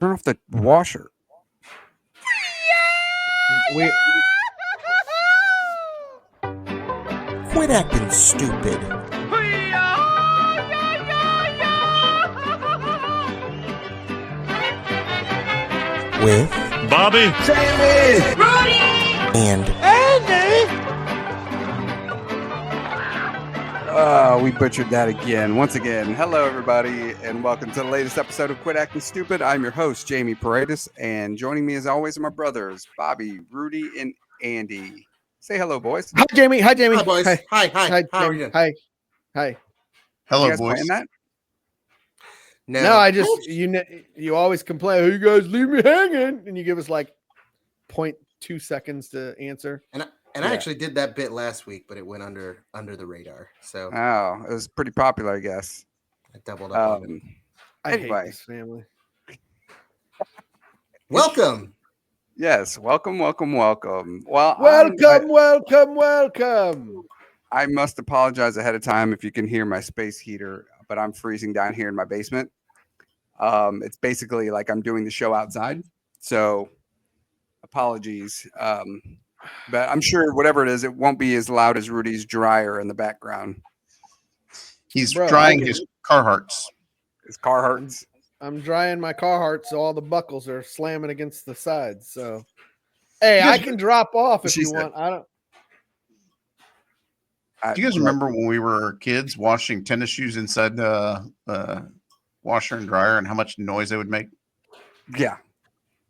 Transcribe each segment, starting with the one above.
Turn off the washer. Quit acting stupid. With Bobby, Jamie, and We butchered that again. Once again, hello everybody, and welcome to the latest episode of Quit Acting Stupid. I'm your host, Jamie Paredes, and joining me as always are my brothers, Bobby, Rudy, and Andy. Say hello, boys. Hi, Jamie. Hi, Jamie. Hi, boys. Hi. Hi. Hi, How are Jamie. you? Hi. Hi. hello, You guys boys. playing that? No, I just you always complain. Oh, you guys leave me hanging, and you give us like 0.2 seconds to answer. And I actually did that bit last week, but it went under the radar. So Oh, it was pretty popular, I guess. I doubled up on it. I Anyway. hate this family. Welcome. Yes, welcome. Well, Welcome. I must apologize ahead of time if you can hear my space heater, but I'm freezing down here in my basement. It's basically like I'm doing the show outside, so apologies. But I'm sure whatever it is, it won't be as loud as Rudy's dryer in the background. He's Bro, drying his Carhartts. His car hurts. I'm drying my Carhartt, so all the buckles are slamming against the sides. So, hey, You guys- I can drop off if She you said. want. I don't. Do you guys remember when we were kids washing tennis shoes inside the washer and dryer and how much noise they would make? Yeah.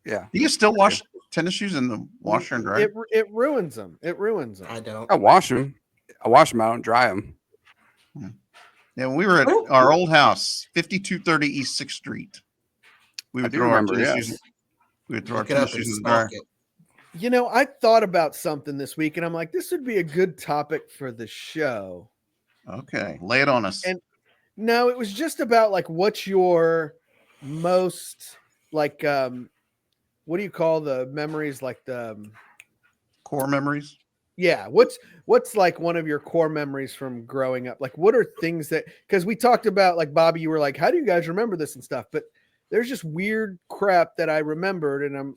Do you still wash tennis shoes in the washer and dryer? It ruins them. It ruins them. I don't. I wash them. I don't dry them. Yeah, when we were at our old house, 5230 East 6th Street, we I would do throw remember, our tennis yes. shoes. We would throw our Look it up tennis and shoes in the dryer. stalk it. You know, I thought about something this week, and I'm like, this would be a good topic for the show. Okay, lay it on us. And no, it was just about like what's your most like what do you call the memories like the Core memories. yeah, what's like one of your core memories from growing up? Like what are things that because we talked about like Bobby, you were like, how do you guys remember this and stuff? But there's just weird crap that I remembered, and I'm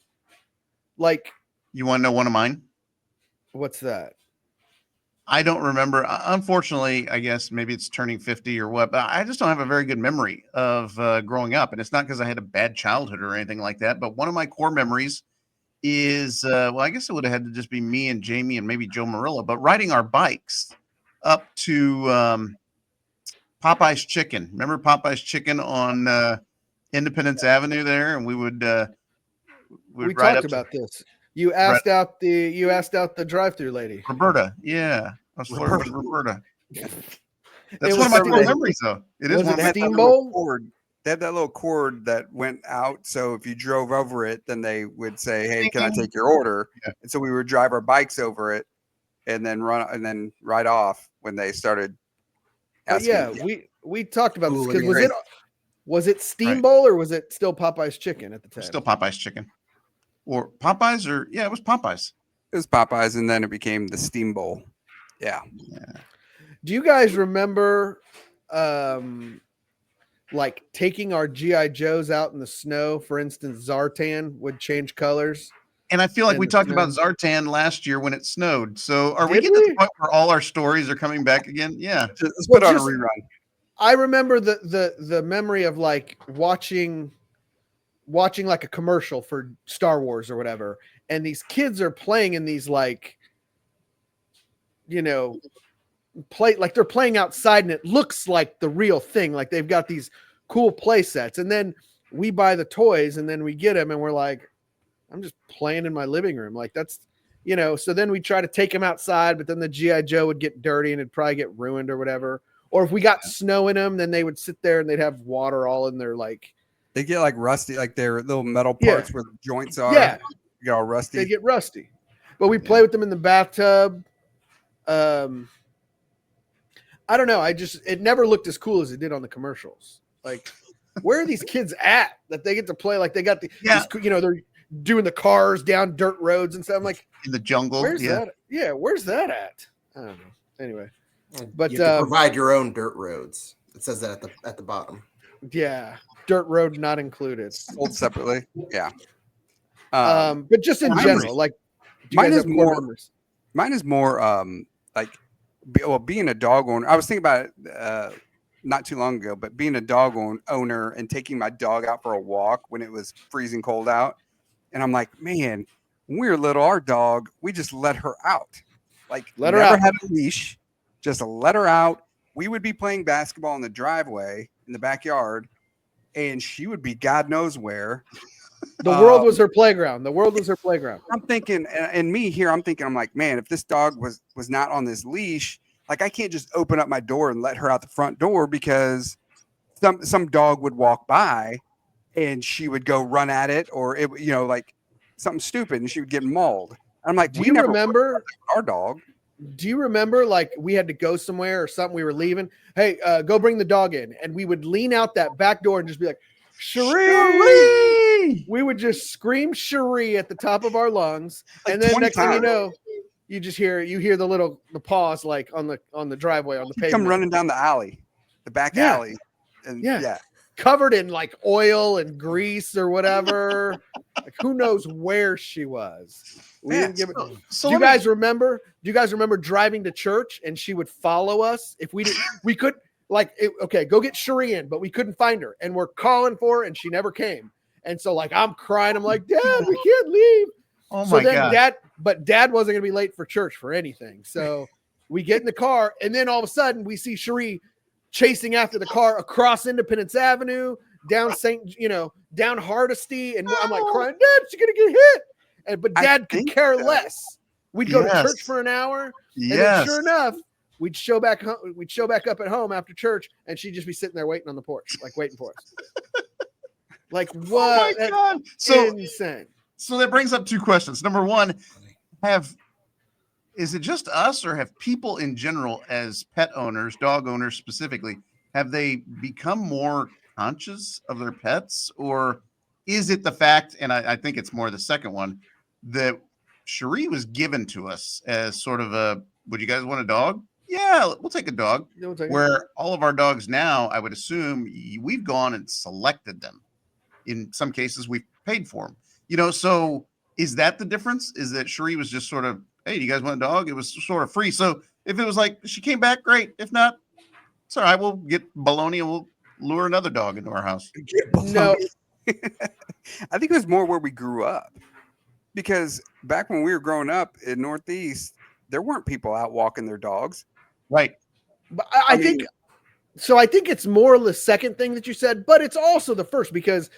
like, You want to know one of mine? what's that? I don't remember. Unfortunately, I guess maybe it's turning 50 or what, but I just don't have a very good memory of growing up. And it's not because I had a bad childhood or anything like that. But one of my core memories is, well, I guess it would have had to just be me and Jamie and maybe Joe Marilla, but riding our bikes up to Popeye's Chicken. Remember Popeye's Chicken on Independence Avenue there? And we would We ride talked up about this. You asked out the drive-through lady. Roberta. Yeah. I was flirting with Roberta. It That's was one of my something core that- memories, though. It is was one it of my Steamboat? They had that little cord that went out. So if you drove over it, then they would say, "Hey, can I take your order?" Yeah. And so we would drive our bikes over it, and then ride off when they started. But Asking, yeah, we talked about this because Hooligans. was it Steamboat or was it still Popeye's Chicken at the time? Still Popeye's Chicken. Or Popeyes, or yeah, it was Popeyes. it was Popeyes, and then it became the Steam Bowl. Yeah. Do you guys remember like taking our GI Joes out in the snow? For instance, Zartan would change colors. And I feel like In we the talked snow. about Zartan last year when it snowed. So are we Did getting to we? the point where all our stories are coming back again? Yeah. Let's Well, put on a just- rerun. I remember the memory of like watching like a commercial for Star Wars or whatever, and these kids are playing in these like, you know, they're playing outside, and it looks like the real thing. Like they've got these cool play sets, and then we buy the toys, and then we get them, and we're like, I'm just playing in my living room. Like that's, you know. So then we try to take them outside, but then the GI Joe would get dirty and it'd probably get ruined or whatever. Or if we got snow in them, then they would sit there and they'd have water all in their like. They get like rusty, like their little metal Yeah. parts where the joints are. Yeah. You get all rusty. They get rusty. But we play with them in the bathtub. I don't know. It never looked as cool as it did on the commercials. Like, where are these kids at that they get to play? Like they got these, you know, they're doing the cars down dirt roads and stuff. I'm like, In the jungle. where's Yeah. that? Yeah, where's that at? I don't know. Anyway, And But, you have to provide your own dirt roads. It says that at the bottom. yeah. dirt road not included. Sold separately. Yeah. But just in mine general, was- like, do you mine guys is have core more- memories? Mine is more like being a dog owner. I was thinking about it not too long ago, but being a dog owner and taking my dog out for a walk when it was freezing cold out. And I'm like, man, when we were little, our dog, we just let her out. Like, Let her never out. had a leash, just let her out. We would be playing basketball in the driveway in the backyard, and she would be God knows where. The world was her playground. The world was her playground. I'm thinking, and me here, I'm thinking, I'm like, man, if this dog was not on this leash, like I can't just open up my door and let her out the front door because some dog would walk by and she would go run at it, or it, like something stupid, and she would get mauled. I'm like, Do we you never remember our dog. Do you remember like we had to go somewhere or something? We were leaving. Hey, go bring the dog in, and we would lean out that back door and just be like, Cherie! We would just scream Cherie at the top of our lungs, Like and then 20 next thing you times. know, you hear the paws like on the driveway on the She'd pavement, come running down the alley, the back Yeah. alley, and Yeah. covered in like oil and grease or whatever. Like who knows where she was? We didn't give it. So Do you let me- guys remember? Do you guys remember driving to church and she would follow us if we didn't? We could okay, go get Cherie in, but we couldn't find her, and we're calling for her, and she never came. And so like I'm crying. I'm like, Dad, we can't leave. Oh So my then God. Dad wasn't gonna be late for church for anything. So we get in the car, and then all of a sudden we see Cherie chasing after the car across Independence Avenue, down down Hardesty, and I'm like crying, Dad, she's gonna get hit. But I Dad could think care so. less. We'd go to Yes. church for an hour, and then Yes. sure enough, we'd show back up at home after church, and she'd just be sitting there waiting on the porch, like waiting for us. Like Oh what? my God. So Insane. So that brings up two questions. Number one, is it just us, or have people in general, as pet owners, dog owners specifically, have they become more conscious of their pets? Or is it the fact, and I think it's more the second one, that Cherie was given to us as sort of would you guys want a dog? Yeah, we'll take a dog. Where all of our dogs now, I would assume we've gone and selected them. In some cases, we've paid for them. So is that the difference? Is that Cherie was just sort of, hey, do you guys want a dog? It was sort of free. So if it was like she came back, great. If not, it's all right. We'll get baloney and we'll lure another dog into our house. No, I think it was more where we grew up, because back when we were growing up in Northeast, there weren't people out walking their dogs. Right. but I think so. I think it's more the second thing that you said, but it's also the first, because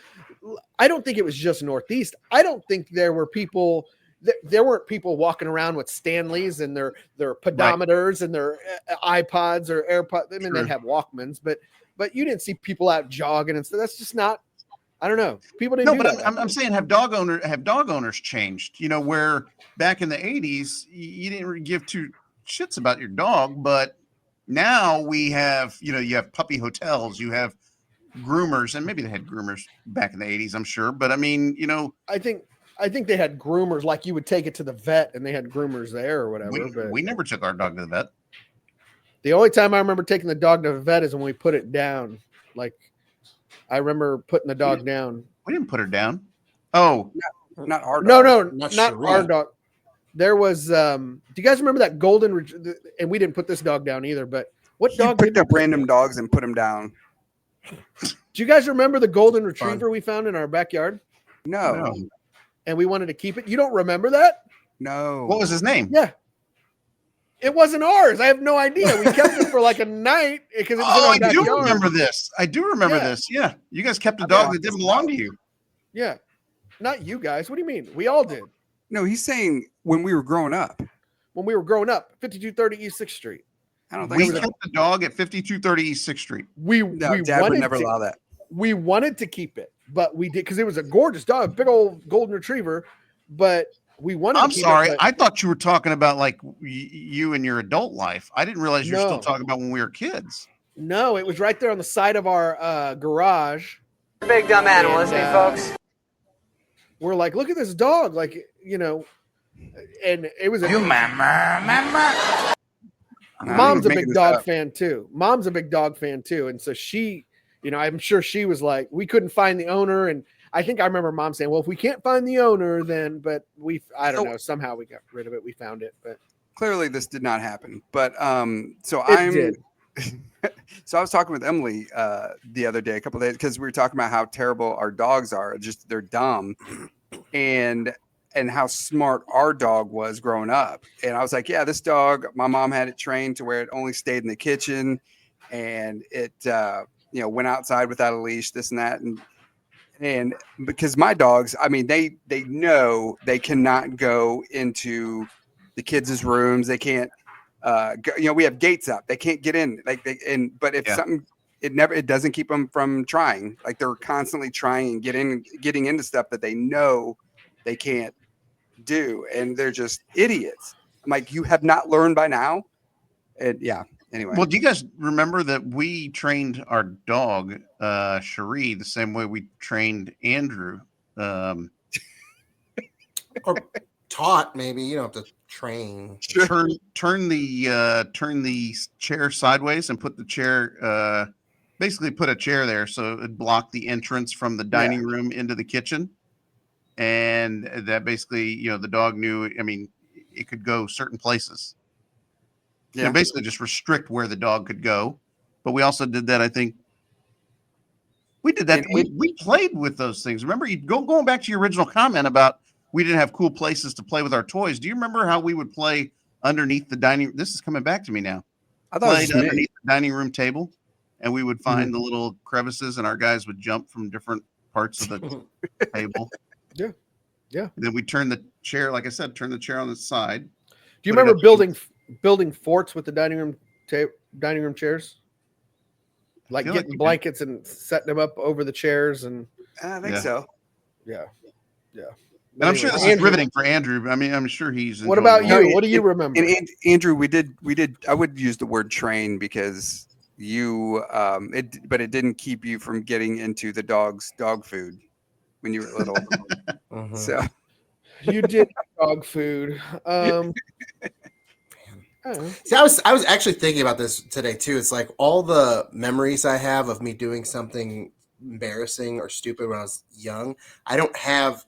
I don't think it was just Northeast. I don't think there were people. There weren't people walking around with Stanleys and their pedometers and their iPods or AirPods. I mean, they'd have Walkmans, but you didn't see people out jogging and stuff. That's just not. I don't know. People didn't. No, do but that. I'm saying have dog owners changed? Where back in the 80s you didn't really give two shits about your dog, but now we have you have puppy hotels, you have groomers, and maybe they had groomers back in the 80s, I'm sure, but I mean, I think they had groomers, like you would take it to the vet and they had groomers there or whatever. But we never took our dog to the vet. the only time I remember taking the dog to the vet is when we put it down. Like I remember putting the dog down. We didn't put her down. Oh, Not our dog. No, Not not Cherie. our dog. There was do you guys remember that and we didn't put this dog down either, but what You dog picked did up random dogs and put them down. do you guys remember the golden retriever we found in our backyard No. and we wanted to keep it? You don't remember that? what was his name? Yeah. It wasn't ours. I have no idea. We kept it for like a night because it was in Oh, our I do backyard. remember this. Yeah. This. Yeah. You guys kept a dog that didn't belong to you. Yeah. Not you guys. What do you mean? We all did. No, he's saying when we were growing up. When we were growing up, 5230 East 6th Street. I don't think We so. kept the dog at 5230 East 6th Street. No, Dad would never allow that. We wanted to keep it, but we did because it was a gorgeous dog, big old golden retriever. But we wanted. I'm to keep sorry. It, I thought you were talking about like you and your adult life. I didn't realize you're No. still talking about when we were kids. no, it was right there on the side of our garage. Big dumb animal, And, isn't he, folks? We're like, look at this dog, like and it was a Mom's a big dog fan too. Mom's a big dog fan too, and so she, I'm sure she was like, we couldn't find the owner. And I think I remember mom saying, well, if we can't find the owner, then, but I don't know, somehow we got rid of it. We found it, but clearly this did not happen. But so it did. So I was talking with Emily the other day, a couple of days, because we were talking about how terrible our dogs are. Just they're dumb, and how smart our dog was growing up. And I was like, yeah, this dog, my mom had it trained to where it only stayed in the kitchen, and it went outside without a leash, this and that, and because my dogs, I mean, they know they cannot go into the kids' rooms. They can't. We have gates up. They can't get in. But if something, it doesn't keep them from trying. Like they're constantly trying and getting into stuff that they know they can't do, and they're just idiots. I'm like, you have not learned by now. And anyway. Well, do you guys remember that we trained our dog, Cherie, the same way we trained Andrew? Or taught, maybe. You don't have to train. Sure. Turn the chair sideways and put the chair basically put a chair there so it would block the entrance from the dining room into the kitchen. And that basically, the dog knew, I mean, it could go certain places. Yeah, basically just restrict where the dog could go. But we also did that, I think. We did that. We played with those things. Remember, going back to your original comment about we didn't have cool places to play with our toys. Do you remember how we would play underneath the dining? This is coming back to me now. I thought played underneath the dining room table, and we would find the little crevices, and our guys would jump from different parts of the table. Yeah. And then we turn the chair, like I said, turn the chair on the side. Do you remember building forts with the dining room chairs? Like getting blankets and setting them up over the chairs, and I think so. Yeah. And I'm sure this is riveting for Andrew. I mean, I'm sure he's. What about you? What do you remember? And Andrew, we did. I would use the word train because you, but it didn't keep you from getting into the dog's dog food when you were little. So you did dog food. See, I was actually thinking about this today too. It's like all the memories I have of me doing something embarrassing or stupid when I was young. I don't have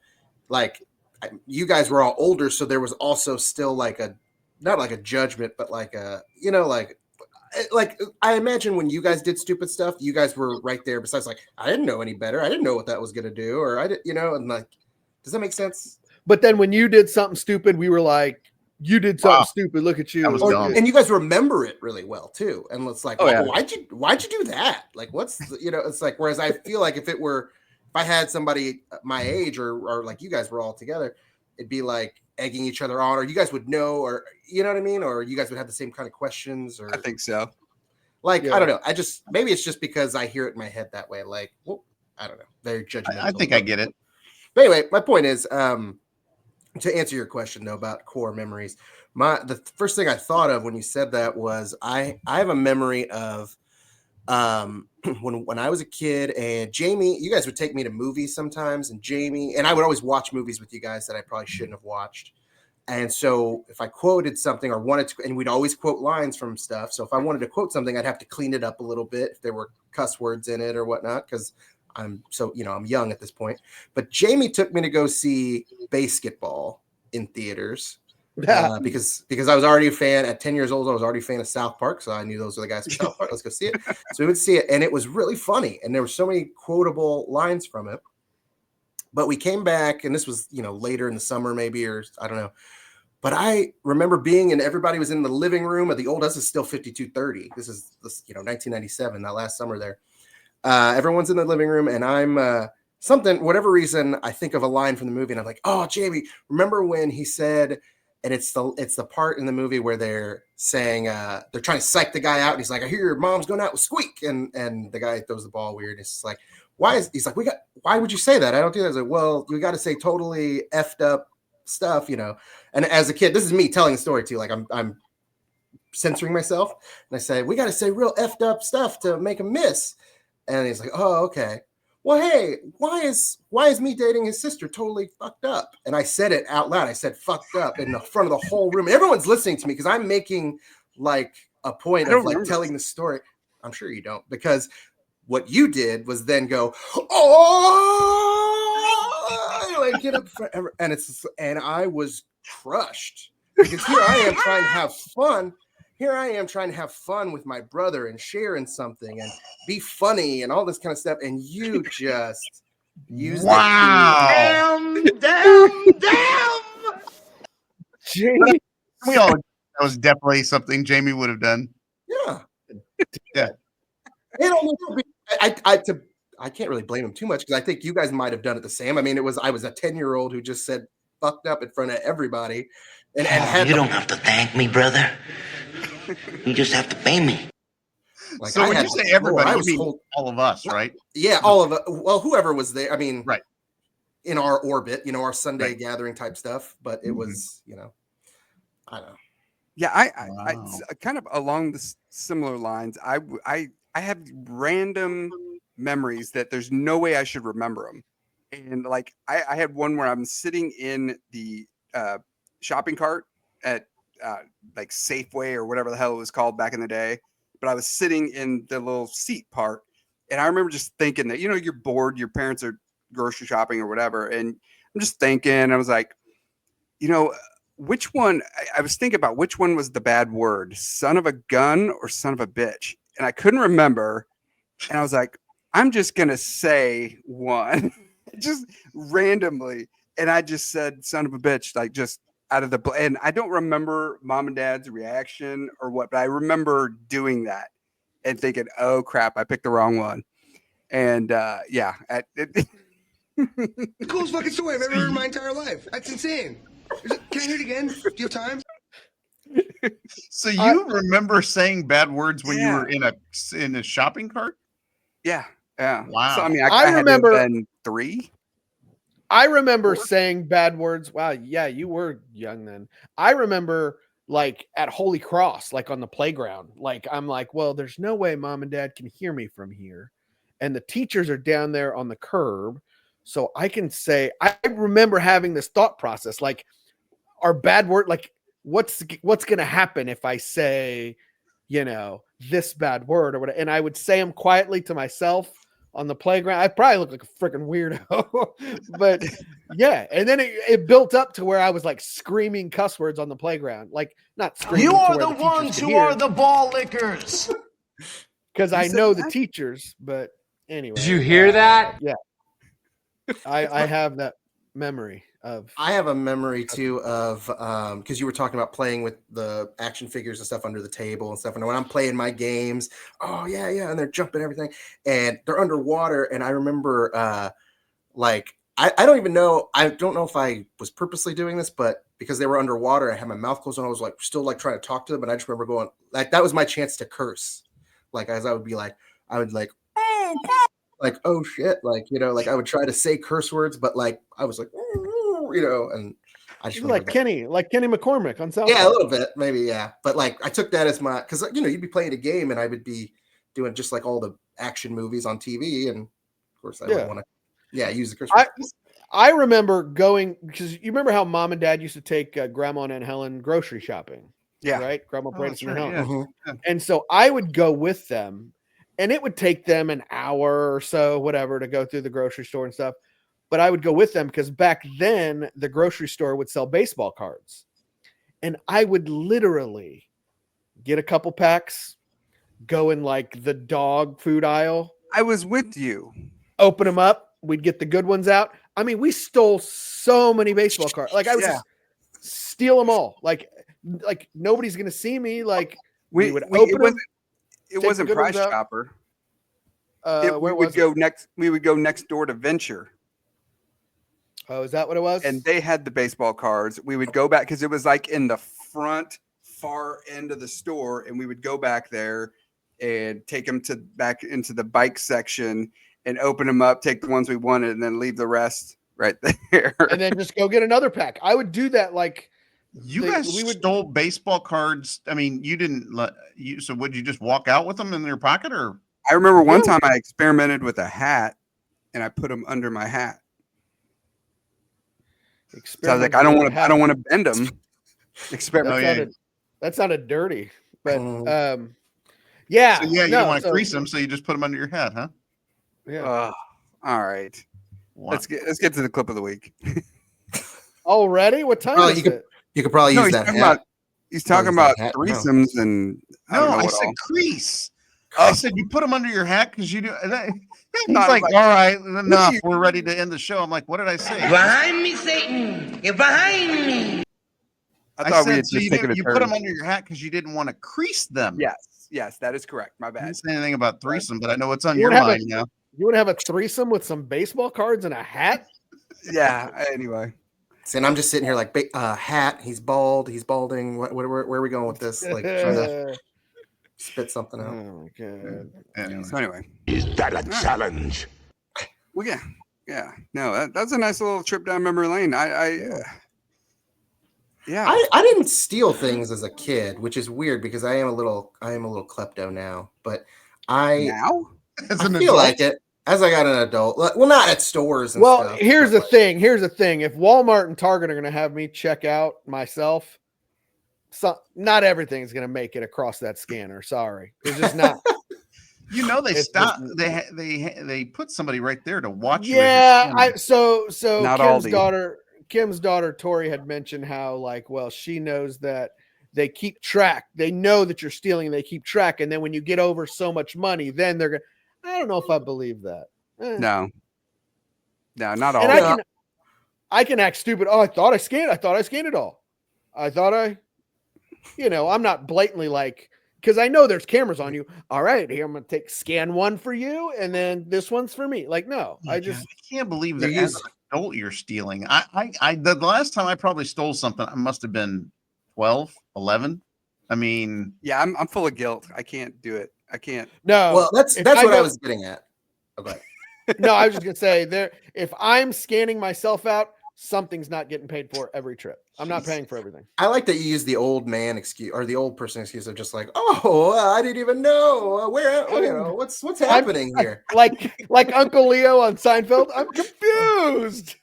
you guys were all older, so there was also still not like a judgment, but like I imagine when you guys did stupid stuff, you guys were right there. Besides, I didn't know any better. I didn't know what that was gonna do, or I did, and does that make sense? But then when you did something stupid, we were like, you did something stupid. Look at you. And you guys remember it really well too. And it's like, why'd you do that? Like, what's it's like, whereas I feel like if I had somebody my age or like you guys were all together, it'd be like egging each other on, or you guys would know, or you know what I mean? Or you guys would have the same kind of questions, or I think so. I don't know. Maybe it's just because I hear it in my head that way. Like, well, I don't know. Very judgmental. I think I get it. But anyway, my point is, to answer your question though about core memories, the first thing I thought of when you said that was I have a memory of when I was a kid, and Jamie, you guys would take me to movies sometimes, and Jamie and I would always watch movies with you guys that I probably shouldn't have watched. And so if I quoted something or wanted to, and we'd always quote lines from stuff. So if I wanted to quote something, I'd have to clean it up a little bit if there were cuss words in it or whatnot, because I'm young at this point. But Jamie took me to go see Basketball in theaters because I was already a fan at 10 years old. I was already a fan of South Park, so I knew those were the guys from South Park. Let's go see it. So we would see it, and it was really funny, and there were so many quotable lines from it. But we came back, and this was later in the summer, maybe, or I don't know. But I remember and everybody was in the living room of the old. This is still 5230. This is 1997. That last summer there. Everyone's in the living room, and I'm whatever reason, I think of a line from the movie, and I'm like, oh, Jamie, remember when he said, and it's the part in the movie where they're saying they're trying to psych the guy out, and he's like, I hear your mom's going out with Squeak, and the guy throws the ball weird. It's like, he's like, why would you say that? I don't do that. I was like, well, you got to say totally effed up stuff, And as a kid, this is me telling the story too. Like I'm censoring myself, and I say, we got to say real effed up stuff to make him miss. And he's like, oh, okay. Well, hey, why is me dating his sister totally fucked up? And I said it out loud. I said fucked up in the front of the whole room. Everyone's listening to me because I'm making like a point of like telling the story. I'm sure you don't, because What you did was then go, oh, like get up forever. And I was crushed because here I am trying to have fun. Here I am trying to have fun with my brother and sharing something and be funny and all this kind of stuff. And you just used it. Damn. Jamie, We all that was definitely something Jamie would have done. Yeah. Yeah. I can't really blame him too much because I think you guys might have done it the same. I mean, I was a 10-year-old who just said fucked up in front of everybody. And you don't have to thank me, brother. You just have to pay me. Like, so when you say everybody, you mean all of us, right? Yeah, all of it. Well, whoever was there. I mean, right. In our orbit, our Sunday gathering type stuff. But it was, I don't know. Yeah, I kind of along the similar lines. I have random memories that there's no way I should remember them, and like I had one where I'm sitting in the shopping cart at like Safeway or whatever the hell it was called back in the day, but I was sitting in the little seat part, and I remember just thinking that you're bored, your parents are grocery shopping or whatever, and I'm just thinking, I was like, which one? I was thinking about which one was the bad word, son of a gun or son of a bitch. And I couldn't remember. And I was like, I'm just going to say one just randomly. And I just said son of a bitch, like just out of the, and I don't remember mom and dad's reaction or what, but I remember doing that and thinking, oh crap, I picked the wrong one. And yeah. The coolest fucking story I've ever heard in my entire life. That's insane. Can I hear it again? Do you have time? So you remember saying bad words when you were in a shopping cart? Yeah. Yeah. Wow. So, I mean, I remember had to have been 3. I remember saying bad words. Wow. Yeah. You were young then. I remember like at Holy Cross, like on the playground, like I'm like, well, there's no way mom and dad can hear me from here. And the teachers are down there on the curb. So I can say, I remember having this thought process, like, our bad word, like what's going to happen if I say, this bad word or whatever. And I would say them quietly to myself on the playground. I probably look like a freaking weirdo, but yeah. And then it built up to where I was like screaming cuss words on the playground, like not screaming. You are the ones who are the ball lickers. Because I know the teachers, but anyway. Did you hear that? Yeah. I have that memory. I have a memory too of because you were talking about playing with the action figures and stuff under the table and stuff. And when I'm playing my games, and they're jumping everything and they're underwater. And I remember like I don't even know. I don't know if I was purposely doing this, but because they were underwater, I had my mouth closed and I was like still like trying to talk to them. And I just remember going like that was my chance to curse. Like as I would be like, I would like oh shit, like like I would try to say curse words, but like I was like. And I just like Kenny McCormick on South. Yeah, a little bit, maybe, yeah. But like I took that as my because you'd be playing a game and I would be doing just like all the action movies on TV, and of course I would want to use the curse words. I remember going because you remember how mom and dad used to take Grandma and Aunt Helen grocery shopping. Yeah, right. Grandma Brandis and Helen. Yeah. Mm-hmm. And so I would go with them, and it would take them an hour or so, whatever, to go through the grocery store and stuff. But I would go with them because back then the grocery store would sell baseball cards. And I would literally get a couple packs, go in like the dog food aisle. I was with you. Open them up. We'd get the good ones out. I mean, we stole so many baseball cards. Like I would just steal them all. Like nobody's going to see me. Like we would open them. It wasn't Price Chopper. We would go next door to Venture. Oh, is that what it was? And they had the baseball cards. We would go back because it was like in the front far end of the store, and we would go back there and take them back into the bike section and open them up, take the ones we wanted, and then leave the rest right there. And then just go get another pack. I would do that. Like you guys stole baseball cards. I mean, you didn't let you. So would you just walk out with them in your pocket, or? I remember one time I experimented with a hat, and I put them under my hat. So I was like, I don't want to bend them. That sounded dirty, but Yeah. So yeah, you no, don't want to so- crease them, so you just put them under your hat, huh? Yeah. All right. Wow. Let's get to the clip of the week. Already? What time Well, is it? You could probably No, use he's that talking hat. about he's talking use that about hat now. threesomes and I don't No, know I what said all. crease. Oh. I said you put them under your hat because you do. He's Not like, like- all right, enough. you- We're ready to end the show. I'm like, what did I say? Behind me, Satan. You're behind me. I thought we said had so just taken a you put turn. them under your hat because you didn't want to crease them. Yes, that is correct. My I bad. didn't say anything about threesome, but I know what's on You your would have mind now. You would have a threesome with some baseball cards and a hat? Yeah. Anyway, And I'm just sitting here like hat. He's bald. He's balding. Where are we going with this? Like trying to spit something out. Oh my god. Anyway. so anyway, Is that a challenge? well, yeah. No, that's a nice little trip down memory lane. Yeah. I didn't steal things as a kid, which is weird because I am a little klepto now. But Now? As I an feel adult, like it as I got an adult. Well, not at stores. And Well, stuff, here's but the thing. Here's the thing. If Walmart and Target are going to have me check out myself, not everything is going to make it across that scanner. Sorry, it's just not. you know they It's stop. just- They put somebody right there to watch you. as Yeah, you're scanning. so Not Kim's daughter Tori had mentioned how like, well, she knows that they keep track. They know that you're stealing. And they keep track, and then when you get over so much money, then they're gonna. I don't know if I believe that. No, not all. And I can act stupid. Oh, I thought I scanned it all. I thought I'm not blatantly like, because I know there's cameras on you. All right, here I'm gonna scan one for you, and then this one's for me. Like, no, I can't believe that You as use- an adult you're stealing. The last time I probably stole something, I must have been 12, 11. I mean, Yeah, I'm full of guilt. I can't do it. I can't. no. well, that's If what I go- was getting at. Okay. No, I was just gonna say if I'm scanning myself out, something's not getting paid for every trip. I'm not paying for everything. I like that you use the old man excuse or the old person excuse of just like, oh, I didn't even know what's happening here. Like Uncle Leo on Seinfeld. I'm confused.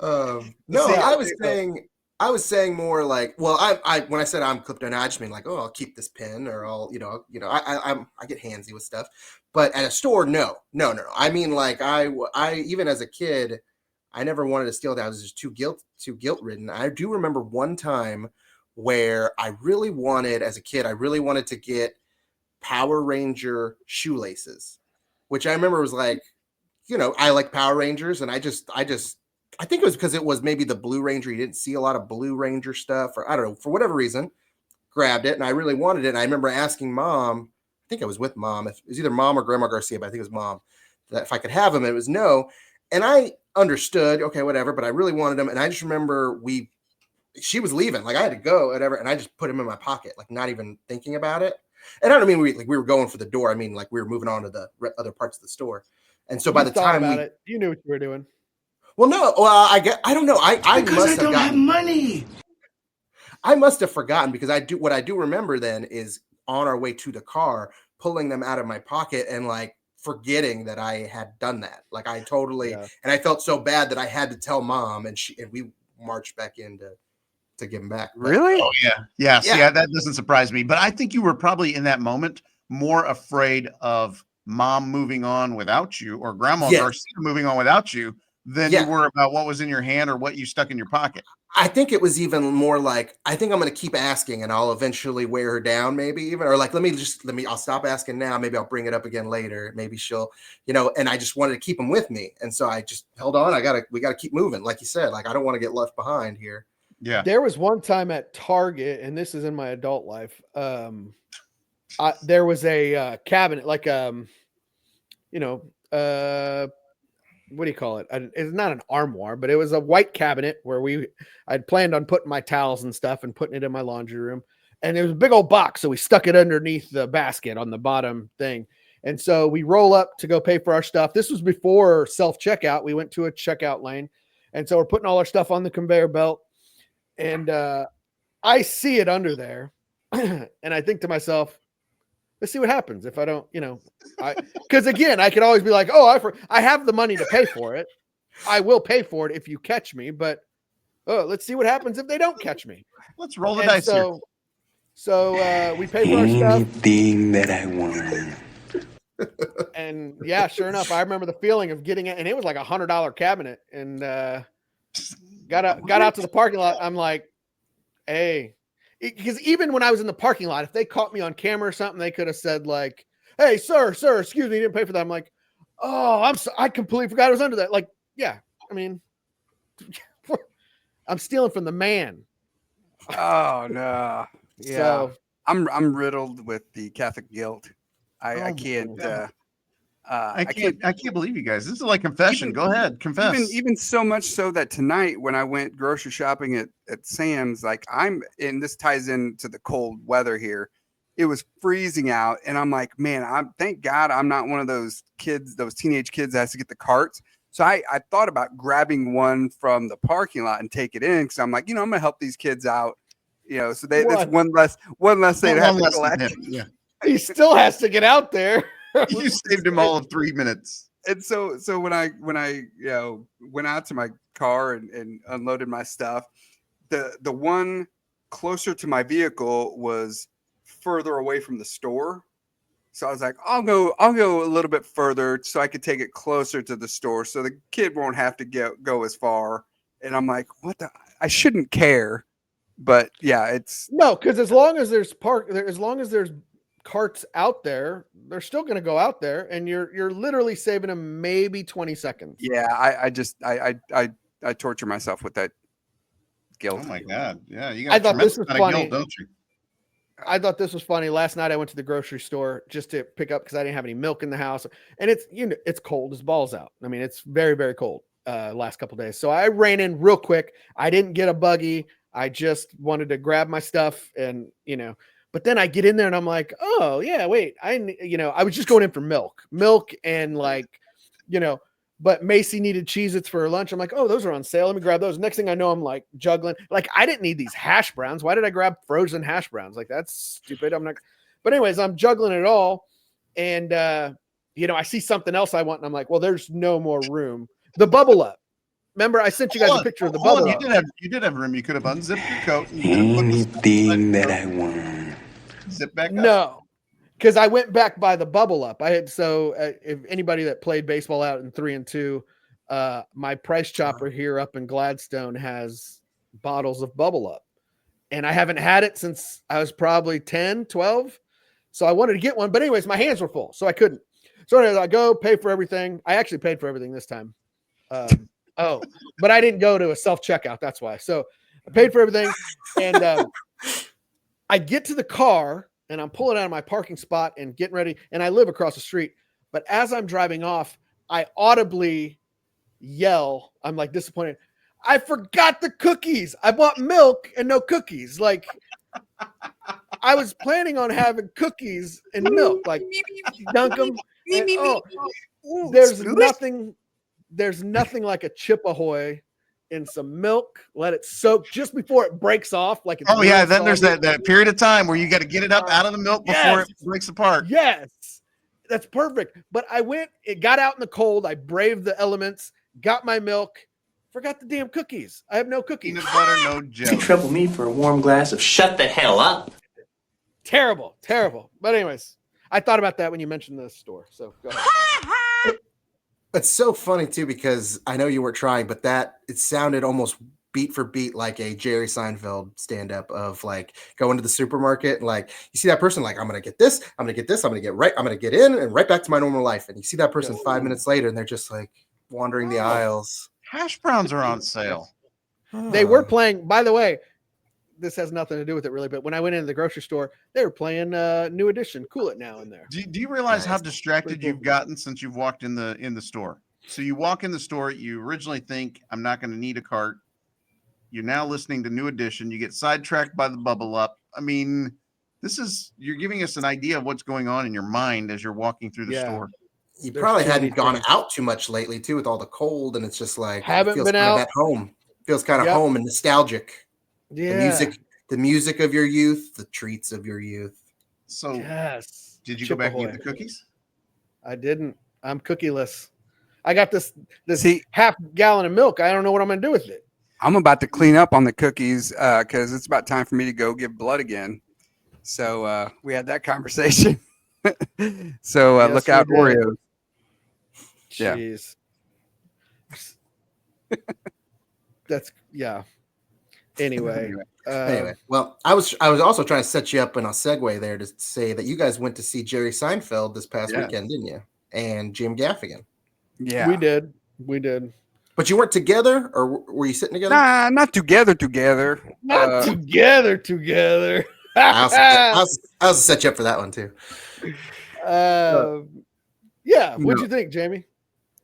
No, See, I was saying more like, well, I when I said I'm klepto now, I just mean like, oh, I'll keep this pen or I'll, I get handsy with stuff. But at a store, no. I mean, like I even as a kid, I never wanted to steal that. I was just too guilt ridden. I do remember one time where as a kid, I really wanted to get Power Ranger shoelaces, which I remember was like, I like Power Rangers, and I think it was because it was maybe the Blue Ranger. You didn't see a lot of Blue Ranger stuff, or I don't know, for whatever reason, grabbed it, and I really wanted it. And I remember asking Mom, I think I was with Mom, if it was either Mom or Grandma Garcia, but I think it was Mom, that if I could have them. And it was no. And I understood, okay, whatever, but I really wanted them. And I just remember she was leaving, like I had to go, whatever, and I just put them in my pocket, like not even thinking about it. And I don't mean we were going for the door. I mean, like we were moving on to the other parts of the store. And so by the time you knew what you were doing. Well, no, well, I don't know. I must have have money. I must have forgotten because what I do remember then is on our way to the car, pulling them out of my pocket and like forgetting that I had done that. Like I totally, and I felt so bad that I had to tell Mom, and we marched back in to give them back. But, Really? oh yeah. See, that doesn't surprise me. But I think you were probably in that moment more afraid of Mom moving on without you or Grandma Garcia moving on without you than you were about what was in your hand or what you stuck in your pocket. I think it was even more like, I think I'm going to keep asking and I'll eventually wear her down, maybe even, or like, I'll stop asking now. Maybe I'll bring it up again later. Maybe she'll, and I just wanted to keep them with me. And so I just held on. We got to keep moving. Like you said, like, I don't want to get left behind here. Yeah. There was one time at Target, and this is in my adult life. There was a cabinet, like, what do you call it? It's not an armoire, but it was a white cabinet where I'd planned on putting my towels and stuff and putting it in my laundry room. And it was a big old box. So we stuck it underneath the basket on the bottom thing. And so we roll up to go pay for our stuff. This was before self-checkout. We went to a checkout lane. And so we're putting all our stuff on the conveyor belt. And I see it under there. And I think to myself, let's see what happens if I don't, because again, I could always be like, oh, I have the money to pay for it. I will pay for it if you catch me, but let's see what happens if they don't catch me. Let's roll the dice here. So we paid for our stuff. Anything that I want. And yeah, sure enough, I remember the feeling of getting it, and it was like $100 cabinet. And got out to the parking lot. I'm like, hey, because even when I was in the parking lot, if they caught me on camera or something, they could have said like, "Hey, sir, excuse me, you didn't pay for that." I'm like, "Oh, I completely forgot it was under that." Like, yeah, I mean, I'm stealing from the man. Oh no. Yeah. So I'm riddled with the Catholic guilt. I can't I can't believe you guys. This is like confession. Go ahead, confess. even so much so that tonight when I went grocery shopping at Sam's, like and this ties into the cold weather here. It was freezing out, and I'm like, man, thank God I'm not one of those kids, those teenage kids that has to get the carts. So I thought about grabbing one from the parking lot and take it in because I'm like, I'm gonna help these kids out, so that's one less thing to have to collect. Yeah, he still has to get out there. you saved him all of 3 minutes. And so when I went out to my car and unloaded my stuff, the one closer to my vehicle was further away from the store. So I was like, I'll go a little bit further so I could take it closer to the store so the kid won't have to go as far. And I'm like, I shouldn't care. But yeah, it's no, because as long as there's carts out there, they're still going to go out there, and you're literally saving them maybe 20 seconds. Yeah, I torture myself with that guilt. Oh my God. Yeah, you got I thought this was funny. Guilt, don't you? I thought this was funny. Last night I went to the grocery store just to pick up because I didn't have any milk in the house, and it's cold as balls out. I mean, it's very, very cold last couple of days. So I ran in real quick. I didn't get a buggy. I just wanted to grab my stuff and but then I get in there and I'm like, oh yeah, wait, I was just going in for milk and but Macy needed Cheez-Its for her lunch. I'm like, oh, those are on sale. Let me grab those. Next thing I know, I'm like juggling. Like, I didn't need these hash browns. Why did I grab frozen hash browns? Like, that's stupid. But anyways, I'm juggling it all. And, I see something else I want. And I'm like, well, there's no more room. The Bubble Up. Remember, I sent you guys a picture of the Bubble Up. You did have room. You could have unzipped your coat. And Anything that I want. Zip back up. No. Because I went back by the Bubble Up. If anybody that played baseball out in 3 and 2, my Price Chopper here up in Gladstone has bottles of Bubble Up. And I haven't had it since I was probably 10, 12. So I wanted to get one. But anyways, my hands were full, so I couldn't. So anyways, I go pay for everything. I actually paid for everything this time. But I didn't go to a self-checkout. That's why. So I paid for everything. And I get to the car. And I'm pulling out of my parking spot and getting ready. And I live across the street. But as I'm driving off, I audibly yell. I'm like disappointed. I forgot the cookies. I bought milk and no cookies. Like, I was planning on having cookies and milk. Like, dunk them. And, there's nothing like a Chip Ahoy in some milk, let it soak just before it breaks off. Like, then there's that period of time where you got to get it up out of the milk before it breaks apart. Yes, that's perfect. But it got out in the cold. I braved the elements, got my milk, forgot the damn cookies. I have no cookies. Peanut butter, no jelly. You trouble me for a warm glass of shut the hell up. Terrible. But anyways, I thought about that when you mentioned the store. So go ahead. It's so funny too, because I know you were trying, but it sounded almost beat for beat like a Jerry Seinfeld stand-up of like going to the supermarket and like you see that person like, I'm gonna get this, I'm gonna get this, I'm gonna get in and right back to my normal life. And you see that person 5 minutes later and they're just like wandering the aisles. Hash browns are on sale. They were playing, by the way, this has nothing to do with it really, but when I went into the grocery store, they were playing New Edition, Cool It Now in there. Do you realize how distracted you've gotten since you've walked in the store? So you walk in the store, you originally think, I'm not going to need a cart. You're now listening to New Edition. You get sidetracked by the Bubble Up. I mean, you're giving us an idea of what's going on in your mind as you're walking through the store. You probably hadn't gone out too much lately too with all the cold, and it's just like haven't been out at home. Feels kind of home and nostalgic. Yeah. The music of your youth, the treats of your youth. So yes. Did you go back and get the cookies? I didn't. I'm cookieless. I got this half gallon of milk. I don't know what I'm going to do with it. I'm about to clean up on the cookies because it's about time for me to go give blood again. So we had that conversation. So Yes, look we out, did. Oreos. Yeah. Jeez. That's yeah. Anyway, Anyway, well, I was also trying to set you up in a segue there to say that you guys went to see Jerry Seinfeld this past Yes. weekend, didn't you? And Jim Gaffigan. Yeah. we did. But you weren't together, or were you sitting together? Nah, not together. Not together. I also set you up for that one too. Yeah. What'd No. you think, Jamie?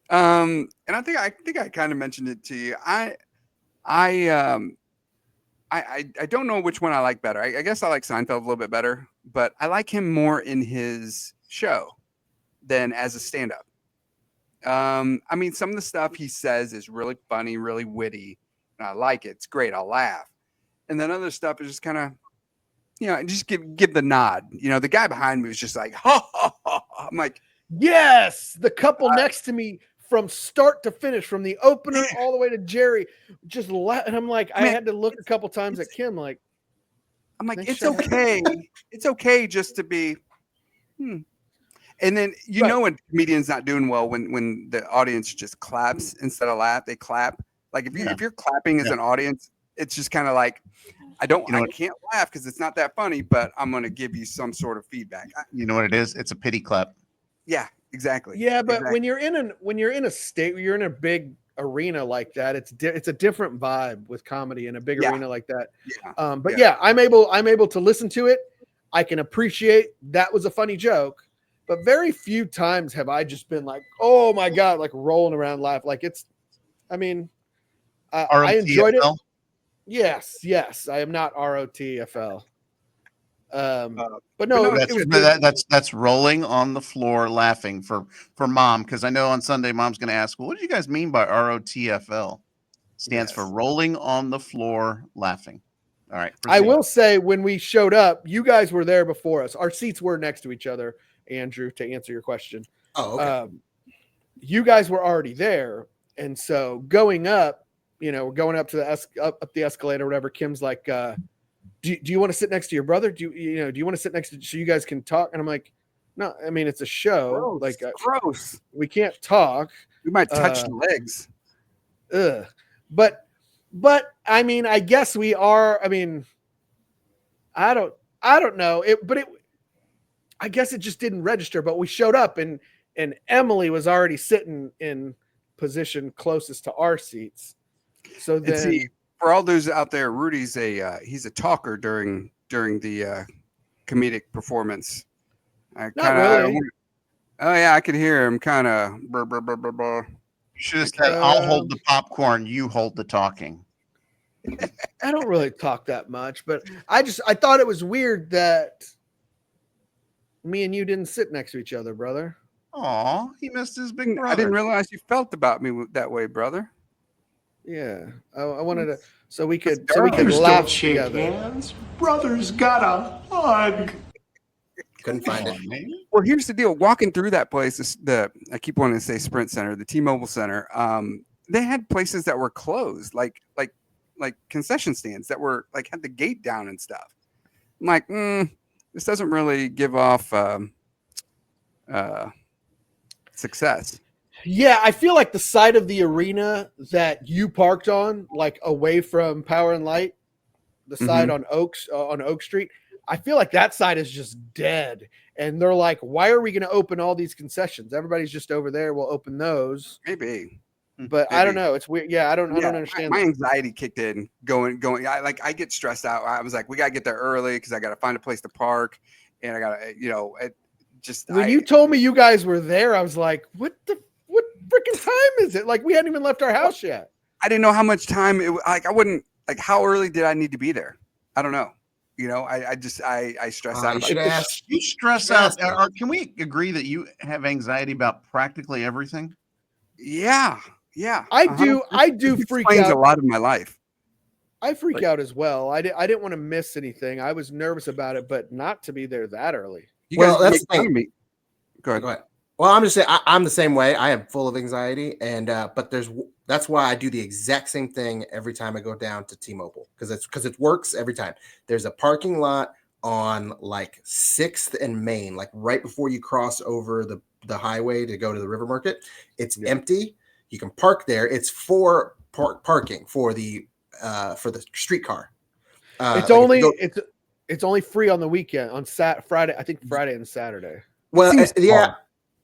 And I think I kind of mentioned it to you. I don't know which one I like better. I guess I like Seinfeld a little bit better, but I like him more in his show than as a stand-up. I mean, some of the stuff he says is really funny, really witty, and I like it. It's great. I'll laugh. And then other stuff is just kind of, just give the nod. The guy behind me was just like, ha, ha, ha. I'm like, Yes, the couple next to me from start to finish, from the opener all the way to Jerry, just and I'm like, I had to look a couple times at Kim, like, I'm like, Then it's shut up. okay. It's okay just to be. And then when comedians not doing well when the audience just claps instead of laugh, they clap. Like if you're clapping as an audience, it's just kind of like I can't laugh because it's not that funny, but I'm gonna give you some sort of feedback. You know what it is? It's a pity clap. Yeah, exactly. Yeah, but exactly. when you're in a state, you're in a big arena like that, it's a different vibe with comedy in a big arena like that. Yeah. But I'm able to listen to it. I can appreciate that was a funny joke, but very few times have I just been like, oh my God, like rolling around laugh. Like I enjoyed it. Yes. I am not ROTFL. But no, that's rolling on the floor laughing for mom, because I know on Sunday mom's going to ask, well, what do you guys mean by ROTFL? Stands for rolling on the floor laughing. All right. I will say when we showed up, you guys were there before us. Our seats were next to each other, Andrew, to answer your question. Oh, okay. You guys were already there. And so going up, we're going up to up the escalator or whatever. Kim's like, do you want to sit next to your brother? Do you want to sit next to so you guys can talk? And I'm like, no, I mean, it's a show. Gross, gross. We can't talk. We might touch legs. But I mean, I guess we are. I mean, I don't know I guess it just didn't register, but we showed up and Emily was already sitting in position closest to our seats. So then, see, for all those out there, Rudy's he's a talker during the comedic performance. Not really. Oh yeah, I could hear him kind of. Should have said, I'll hold the popcorn, you hold the talking. I don't really talk that much, but I thought it was weird that me and you didn't sit next to each other, brother. Aw, he missed his big brother. I didn't realize you felt about me that way, brother. Yeah, I wanted to so we could Brothers laugh don't shake together. hands. Brothers gotta hug. Couldn't find it. Well, here's the deal. Walking through that place, I keep wanting to say Sprint Center, the T-Mobile Center. They had places that were closed, like concession stands that were like had the gate down and stuff. I'm like, this doesn't really give off success. Yeah, I feel like the side of the arena that you parked on, like away from Power and Light, the side on Oak Street, I feel like that side is just dead. And they're like, why are we going to open all these concessions? Everybody's just over there. We'll open those. Maybe. But I don't know. It's weird. Yeah, I don't understand. My anxiety kicked in going. I get stressed out. I was like, we got to get there early because I got to find a place to park. And I got to, when you told me you guys were there, I was like, what freaking time is it? Like, we hadn't even left our house yet. I didn't know how much time how early did I need to be there? I don't know. I stress out. You stress out. Can we agree that you have anxiety about practically everything? Yeah. I do freak out. Explains a lot of my life. I freak out as well. I didn't want to miss anything. I was nervous about it, but not to be there that early. That's the thing. Go ahead. Well, I'm just saying I'm the same way. I am full of anxiety, and but that's why I do the exact same thing every time I go down to T-Mobile because it works every time. There's a parking lot on like 6th and Main, like right before you cross over the highway to go to the River Market. It's empty. You can park there. It's for parking for the streetcar. It's like only it's only free on the weekend on Friday. I think Friday and Saturday. Well, yeah,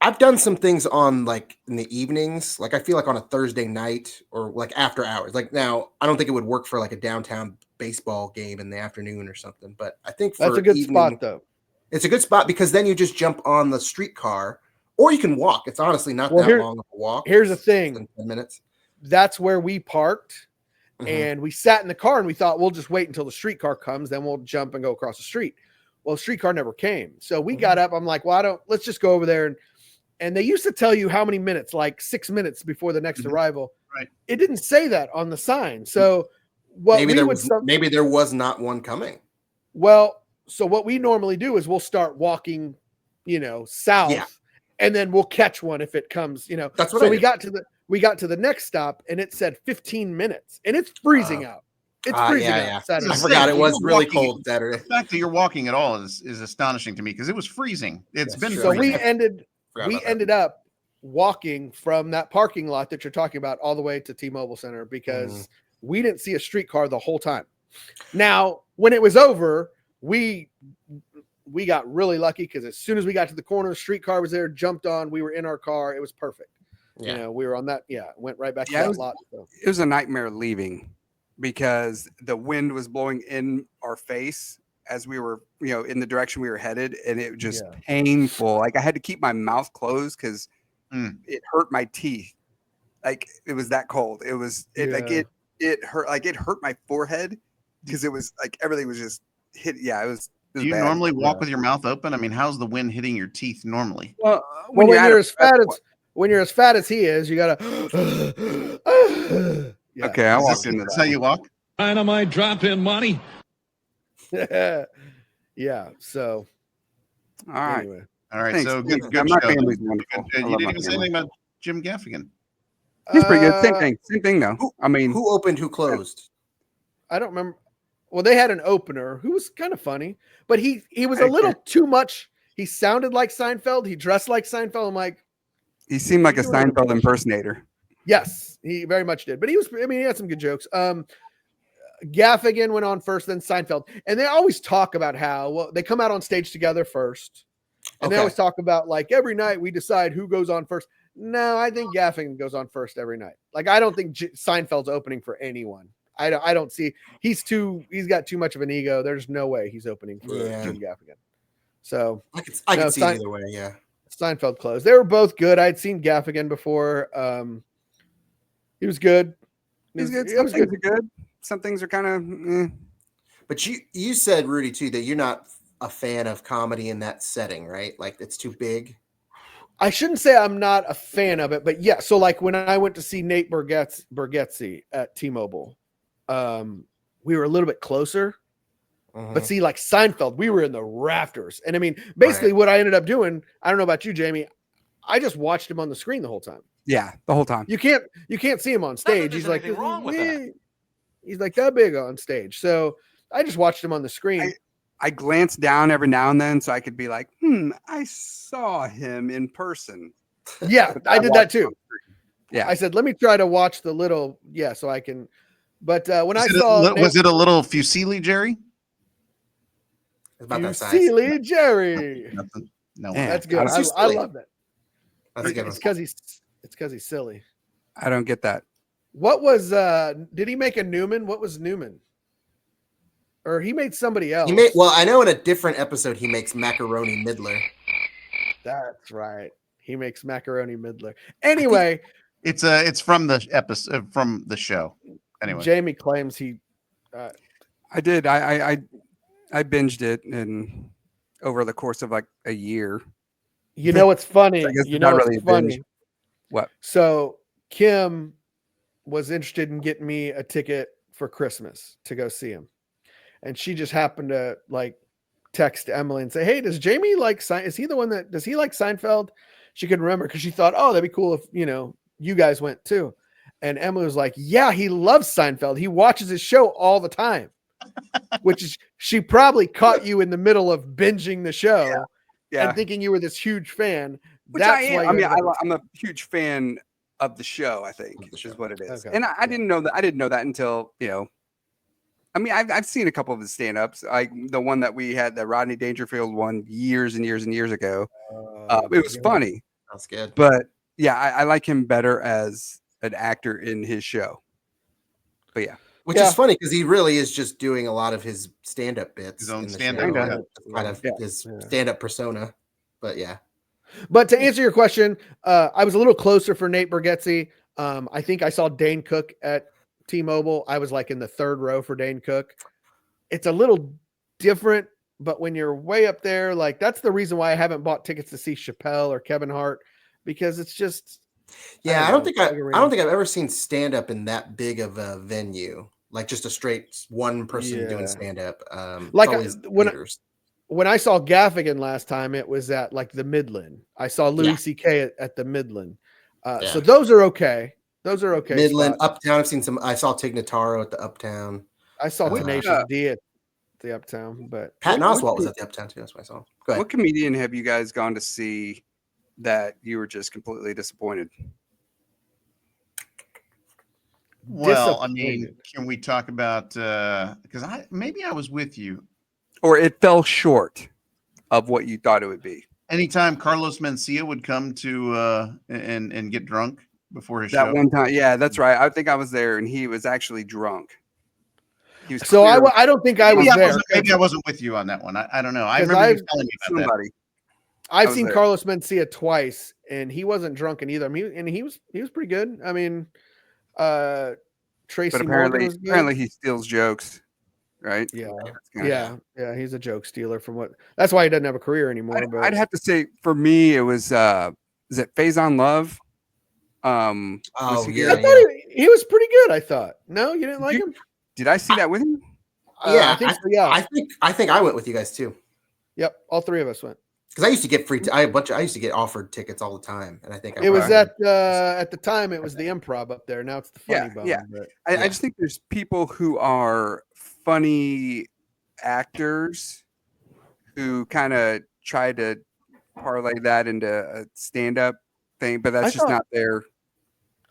I've done some things on like in the evenings. Like I feel like on a Thursday night or like after hours. Like now, I don't think it would work for like a downtown baseball game in the afternoon or something. But I think that's a good spot though. It's a good spot because then you just jump on the streetcar, or you can walk. It's honestly not that long of a walk. Here's the thing: 10 minutes. That's where we parked, and we sat in the car, and we thought we'll just wait until the streetcar comes, then we'll jump and go across the street. Well, the streetcar never came, so we got up. I'm like, well, let's just go over there and they used to tell you how many minutes, like 6 minutes before the next arrival. Right. It didn't say that on the sign. So maybe there was not one coming. Well, so what we normally do is we'll start walking, south, and then we'll catch one if it comes, That's what so we got to the next stop and it said 15 minutes and it's freezing out. It's freezing out Saturday. I forgot it was really cold Saturday. The fact that you're walking at all is astonishing to me because it was freezing. It's been so freezing. we ended up walking from that parking lot that you're talking about all the way to T-Mobile Center because we didn't see a streetcar the whole time. Now, when it was over, we got really lucky because as soon as we got to the corner, the streetcar was there, jumped on, we were in our car. It was perfect. Yeah. We were on that. Yeah. Went right back to that lot. So. It was a nightmare leaving because the wind was blowing in our face as we were, in the direction we were headed. And it was just painful. Like I had to keep my mouth closed because it hurt my teeth. Like it was that cold. It was it hurt. Like it hurt my forehead because it was like everything was just hit. Yeah. It was Do you normally walk with your mouth open? I mean, how's the wind hitting your teeth normally? Well, when you're as fat as he is, you gotta. Okay, I walked into that. That's how you walk. Dynamite drop in money. Yeah. So. All right. Anyway. All right. Thanks. So good. My show. family's wonderful. You didn't even say anything about Jim Gaffigan. He's pretty good. Same thing though. Who opened? Who closed? I don't remember. Well, they had an opener who was kind of funny, but he was a little too much. He sounded like Seinfeld. He dressed like Seinfeld. I'm like, he seemed like a Seinfeld impersonator. Yes, he very much did. But he had some good jokes. Gaffigan went on first, then Seinfeld. And they always talk about how, they come out on stage together first. And they always talk about like every night we decide who goes on first. No, I think Gaffigan goes on first every night. Like, I don't think Seinfeld's opening for anyone. I don't see, he's got too much of an ego. There's no way he's opening for Jim Gaffigan. So I can see either way. Yeah. Seinfeld closed. They were both good. I'd seen Gaffigan before. He was good. He's good. Some things are good. Some things are kind of. But you said, Rudy, too, that you're not a fan of comedy in that setting, right? Like it's too big. I shouldn't say I'm not a fan of it, but yeah. So like when I went to see Nate Bargatze at T-Mobile, we were a little bit closer. But see, like Seinfeld, we were in the rafters. And I mean, basically what I ended up doing, I don't know about you, Jamie, I just watched him on the screen the whole time. Yeah, the whole time. You can't see him on stage. He's like, he's like that big on stage. So I just watched him on the screen. I glanced down every now and then so I could be like, I saw him in person. Yeah, I did that too. Yeah. I said, let me try to watch the little, so I can. But when was it a little Fusili, Jerry? About that size. Fusili, Jerry. No, that's good. I love that. It's because he's silly. I don't get that. What was did he make a Newman? What was Newman? Or he made somebody else. I know in a different episode he makes Macaroni Midler. That's right. He makes Macaroni Midler. Anyway, it's from the episode from the show. Anyway, Jamie claims he I did. I binged it and over the course of like a year. You know what's funny? It's funny. What? So Kim was interested in getting me a ticket for Christmas to go see him. And she just happened to like text Emily and say, hey, does Jamie like does he like Seinfeld? She couldn't remember because she thought, oh, that'd be cool if, you guys went too. And Emily was like, yeah, he loves Seinfeld. He watches his show all the time. which is she probably caught you in the middle of binging the show Yeah. and thinking you were this huge fan. Which I That's am. why I you mean, ended up- I'm a huge fan of the show, I think, is what it is. Okay. And I didn't know that. I didn't know that until, I mean, I've seen a couple of his stand-ups. Like the one that we had, the Rodney Dangerfield one, years and years and years ago. It was funny. That's good. But yeah, I like him better as an actor in his show. But yeah. Which is funny because he really is just doing a lot of his stand-up bits. His own in the stand-up, show. yeah. Kind of his stand-up persona. But yeah. But to answer your question, I was a little closer for Nate Bargatze. I think I saw Dane Cook at T-Mobile. I was like in the third row for Dane Cook. It's a little different, but when you're way up there, like that's the reason why I haven't bought tickets to see Chappelle or Kevin Hart, because it's just I don't think I've ever seen stand-up in that big of a venue. Like just a straight one person doing stand-up. Like when I saw Gaffigan last time, it was at like the Midland. I saw Louis C.K. at the Midland. So those are okay. Those are okay. Midland, spots. Uptown. I've seen some. I saw Tig Notaro at the Uptown. I saw Tenacious D at the Uptown, but Patton Oswalt was at the Uptown too. That's what I saw. Go ahead. What comedian have you guys gone to see that you were just completely disappointed? Well, I mean, can we talk about because maybe I was with you, or it fell short of what you thought it would be? Anytime Carlos Mencia would come to and get drunk before his that show. one time, yeah, that's right. I think I was there, and he was actually drunk. He was so I don't think I was there. Maybe I wasn't with you on that one. I don't know. I remember you telling me about that. I've seen Carlos Mencia twice, and he wasn't drunk in either. I mean, and he was pretty good. I mean, Tracy. But apparently he steals jokes, right? Yeah. He's a joke stealer that's why he doesn't have a career anymore. I'd have to say for me, it was is it Faison Love? I thought he was pretty good. I thought. No, you didn't like him? Did I see that with him? Yeah, I think I went with you guys too. Yep, all three of us went. Because I used to get free. I used to get offered tickets all the time, and I think it was at the time it was the Improv up there. Now it's the Funny Bone. Yeah. I just think there's people who are funny actors who kind of try to parlay that into a stand-up thing, but that's just not there.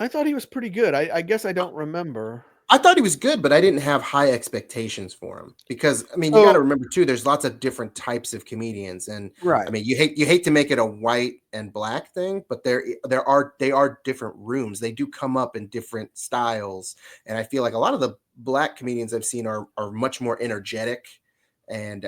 I thought he was pretty good. I guess I don't remember. I thought he was good, but I didn't have high expectations for him because I mean you got to remember too. There's lots of different types of comedians, and I mean you hate to make it a white and black thing, but they are different rooms. They do come up in different styles, and I feel like a lot of the black comedians I've seen are much more energetic, and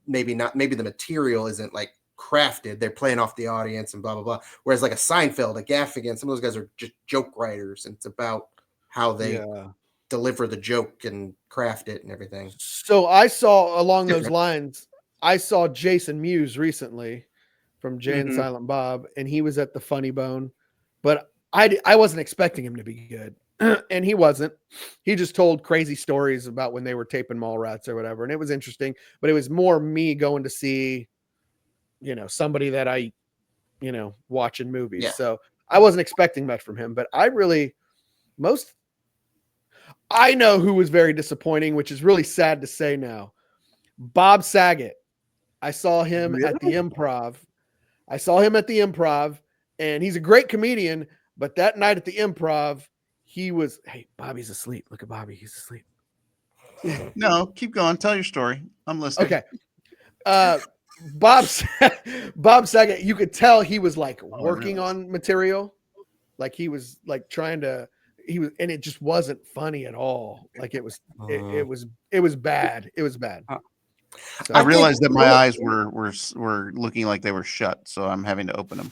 maybe the material isn't like crafted. They're playing off the audience and blah blah blah. Whereas like a Seinfeld, a Gaffigan, some of those guys are just joke writers, and it's about how they deliver the joke and craft it and everything. So I saw along those lines, I saw Jason Mewes recently from Jay and Silent Bob, and he was at the Funny Bone, but I wasn't expecting him to be good. And he wasn't. He just told crazy stories about when they were taping Mallrats or whatever. And it was interesting, but it was more me going to see, somebody that I, watch in movies. Yeah. So I wasn't expecting much from him, but I know who was very disappointing, which is really sad to say now. Bob Saget. I saw him at the Improv. And he's a great comedian, but that night at the Improv, hey, Bobby's asleep. Look at Bobby. He's asleep. No, keep going. Tell your story. I'm listening. Okay. Bob Saget, you could tell he was like working on material. Like he was like trying to, and it just wasn't funny at all. Like it was bad. It was bad. So, I realized that my eyes were looking like they were shut, so I'm having to open them.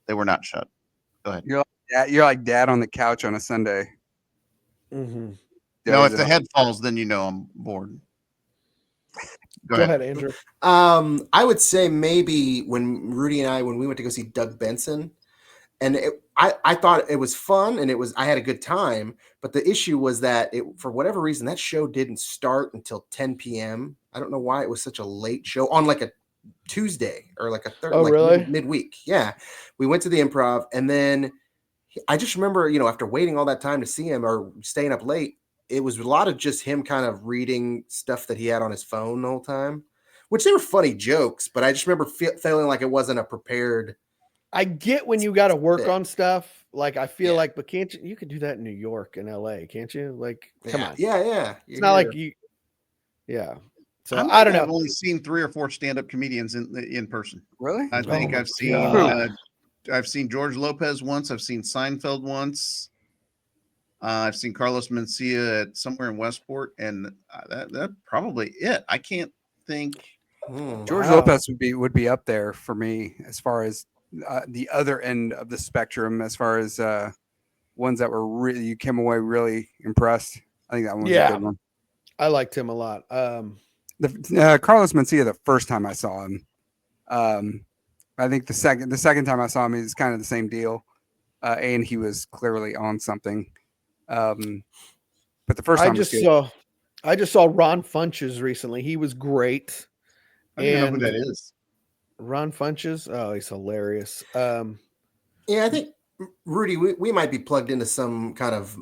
They were not shut. Go ahead. You're like dad on the couch on a Sunday. Mm-hmm. No, if the head falls, then I'm bored. Go ahead, Andrew. I would say maybe when Rudy and I went to go see Doug Benson, and I thought it was fun and I had a good time, but the issue was that for whatever reason that show didn't start until 10 p.m. I don't know why it was such a late show on like a Tuesday or like a third, really? Midweek. Yeah, we went to the Improv, and then I just remember, after waiting all that time to see him or staying up late, it was a lot of just him kind of reading stuff that he had on his phone the whole time, which they were funny jokes, but I just remember feeling like it wasn't a prepared. I get when you got to work Yeah. on stuff. Like I feel Yeah. like, but can't you could do that in New York and LA, can't you? Like, come on. Yeah. It's not like you. Yeah. So I I don't I've know. only seen 3 or 4 stand-up comedians in person. Really? I think my I've seen God. I've seen George Lopez once. I've seen Seinfeld once. I've seen Carlos Mencia at somewhere in Westport, and that probably it. I can't think. George Wow. Lopez would be up there for me as far as the other end of the spectrum, as far as ones that were really you came away really impressed. I think that one was a good one. I liked him a lot. The Carlos Mencia, the first time I saw him, I think the second time I saw him, he's kind of the same deal, and he was clearly on something. But the first time I just saw Ron Funches recently. He was great. I don't even know who that is. Ron Funches. Oh, he's hilarious. Yeah, I think Rudy, we might be plugged into some kind of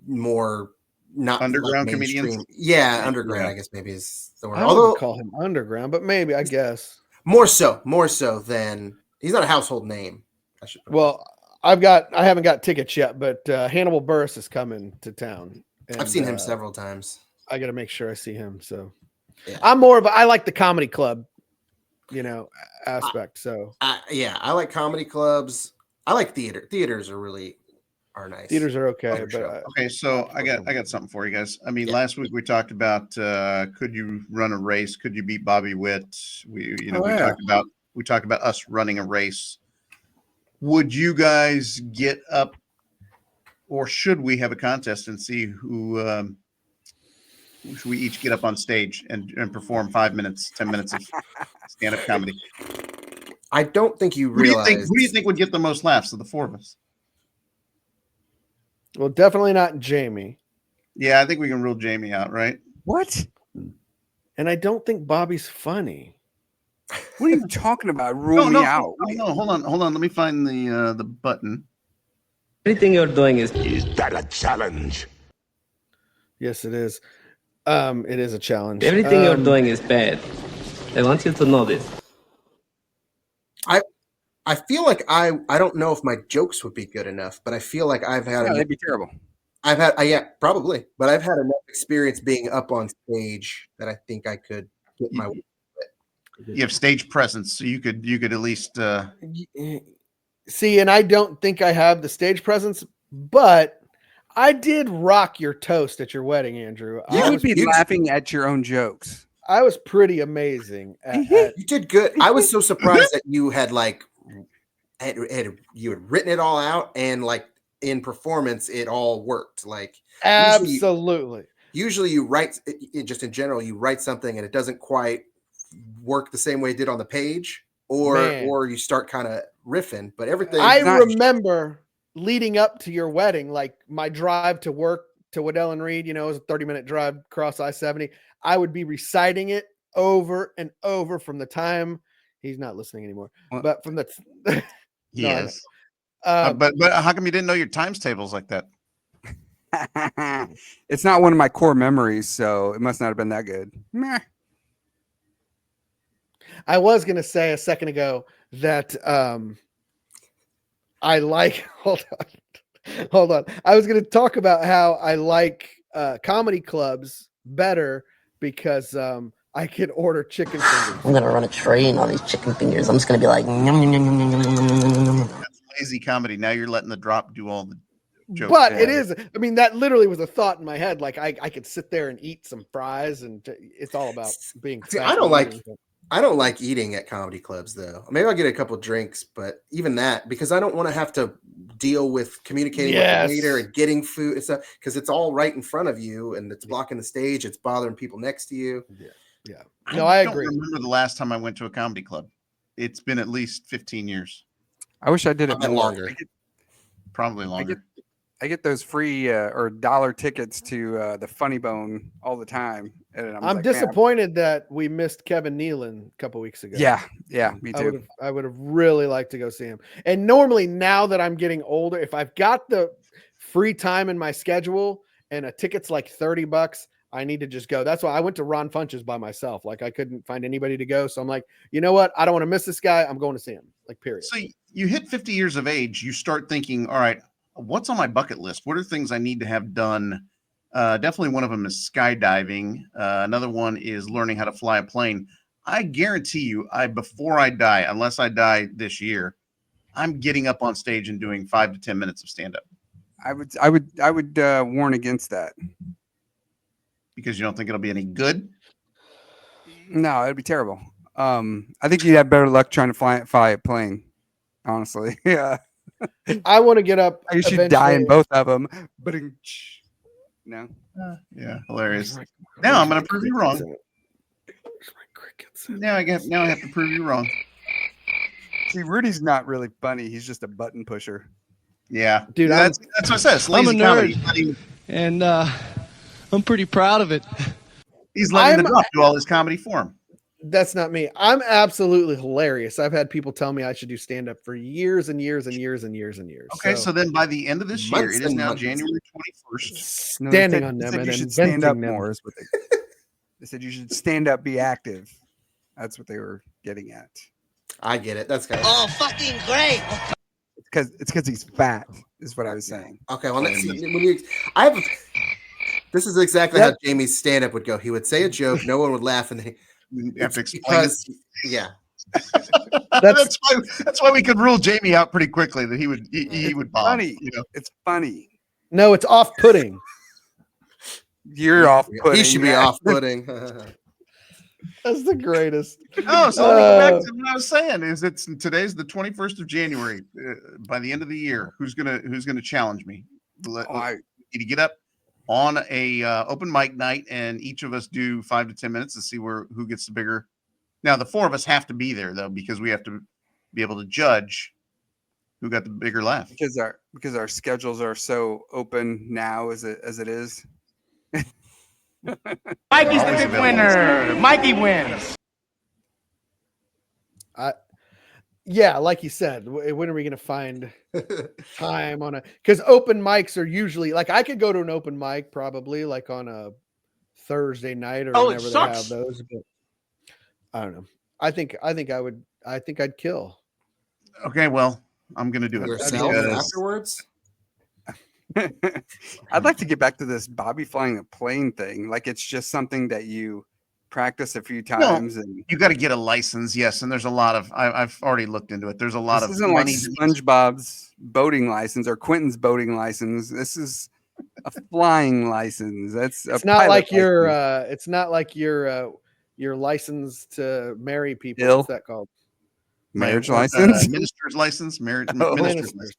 more not underground like comedians. Yeah, underground. Yeah. I guess maybe is the word. I wouldn't call him underground, but maybe I guess more so than he's not a household name. Well, I haven't got tickets yet, but Hannibal Buress is coming to town. And, I've seen him several times. I got to make sure I see him. So I like the comedy club, aspect. So I like comedy clubs. I like theater. Theaters are nice. Theaters are okay, but okay. So I got something for you guys. I mean, last week we talked about could you run a race? Could you beat Bobby Witt? We talked about us running a race. Would you guys get up, or should we have a contest and see who? Should we each get up on stage and perform 5 minutes, 10 minutes of stand-up comedy? I don't think you realize. Who do you think would get the most laughs of the 4 of us? Well, definitely not Jamie. Yeah, I think we can rule Jamie out, right? What? And I don't think Bobby's funny. What are you talking about? Rule me out. No, hold on. Let me find the button. Everything you're doing is that a challenge? Yes, it is. It is a challenge. Everything you're doing is bad. I want you to know this. I feel like I don't know if my jokes would be good enough, but I feel like I've had they'd be terrible. I've had probably, but I've had enough experience being up on stage that I think I could get my way. You have stage presence, so you could at least see, and I don't think I have the stage presence, but I did rock your toast at your wedding, Andrew. You would be laughing at your own jokes. I was pretty amazing. You did good. I was so surprised that you had you had written it all out, and like in performance, it all worked. Like absolutely. Usually you write, just in general, you write something and it doesn't quite work the same way it did on the page, or you start kind of riffing. But everything. I remember leading up to your wedding, like my drive to work to Waddell and Reed, it was a 30-minute drive across I-70. I would be reciting it over and over from the time he's not listening anymore, but from the yes. But how come you didn't know your times tables like that? It's not one of my core memories, so it must not have been that good. Meh. I was gonna say a second ago that I like. Hold on. I was gonna talk about how I like comedy clubs better because I can order chicken fingers. I'm gonna run a train on these chicken fingers. I'm just gonna be like, nom, nom, nom, nom, nom, nom, nom. That's lazy comedy. Now you're letting the drop do all the jokes. But it is. I mean, that literally was a thought in my head. Like I could sit there and eat some fries, and it's all about being. See, I don't like eating at comedy clubs though. Maybe I'll get a couple drinks, but even that, because I don't want to have to deal with communicating with the waiter and getting food and stuff, because it's all right in front of you and it's blocking the stage. It's bothering people next to you. Yeah. No, I agree. I don't remember the last time I went to a comedy club. It's been at least 15 years. I wish I did it more. Longer. Probably longer. I get those free or $1 tickets to the Funny Bone all the time. And I'm disappointed that we missed Kevin Nealon a couple weeks ago. Yeah, me too. I would have really liked to go see him. And normally, now that I'm getting older, if I've got the free time in my schedule and a ticket's like $30, I need to just go. That's why I went to Ron Funches by myself. Like I couldn't find anybody to go. So I'm like, you know what? I don't want to miss this guy. I'm going to see him. Like, period. So you hit 50 years of age, you start thinking, all right, what's on my bucket list? What are things I need to have done? Definitely one of them is skydiving. Another one is learning how to fly a plane. I guarantee you, before I die, unless I die this year, I'm getting up on stage and doing 5 to 10 minutes of stand-up. I would warn against that. Because you don't think it'll be any good? No, it'd be terrible. I think you'd have better luck trying to fly a plane. Honestly, yeah. I want to get up. You should die in both of them. But no. Yeah, hilarious. Now I'm going to prove you wrong. Now I have to prove you wrong. See, Rudy's not really funny. He's just a button pusher. Yeah, dude. That's what I said. I'm a nerd, comedy. and I'm pretty proud of it. He's letting the drop do all his comedy for him. That's not me. I'm absolutely hilarious. I've had people tell me I should do stand up for years and years and years and years and years. Okay, so then by the end of this year, it is now January 21st. Standing on them and you should stand up more. Is what they said. You should stand up, be active. That's what they were getting at. I get it. That's good. Oh, fucking great. It's because he's fat. Is what I was saying. Okay, well, this is exactly how Jamie's stand up would go. He would say a joke, no one would laugh, and you have to explain it. Yeah. That's why we could rule Jamie out pretty quickly. That he would bomb. Funny, you know? It's funny. No, it's off-putting. You're off-putting. He should be off-putting. That's the greatest. Oh, so back to what I was saying is today's the 21st of January. By the end of the year, who's gonna challenge me? Need to get up on a open mic night, and each of us do 5 to 10 minutes to see who gets the bigger. Now the 4 of us have to be there though, because we have to be able to judge who got the bigger laugh. Because our schedules are so open now as it is. Mikey's the big winner. Mikey wins. Yeah, like you said, when are we going to find time on because open mics are usually like I could go to an open mic probably like on a Thursday night or whenever they have those. But I don't know. I think I'd kill. Okay, well, I'm going to do it afterwards. I'd like to get back to this Bobby flying a plane thing. Like it's just something that you practice a few times, and you got to get a license. Yes, and there's a lot of I've already looked into it. There's a lot of isn't like SpongeBob's boating license or Quentin's boating license. This is a flying license. It's not like your license to marry people. Bill? What's that called? Marriage license, minister's license, marriage. Minister's license.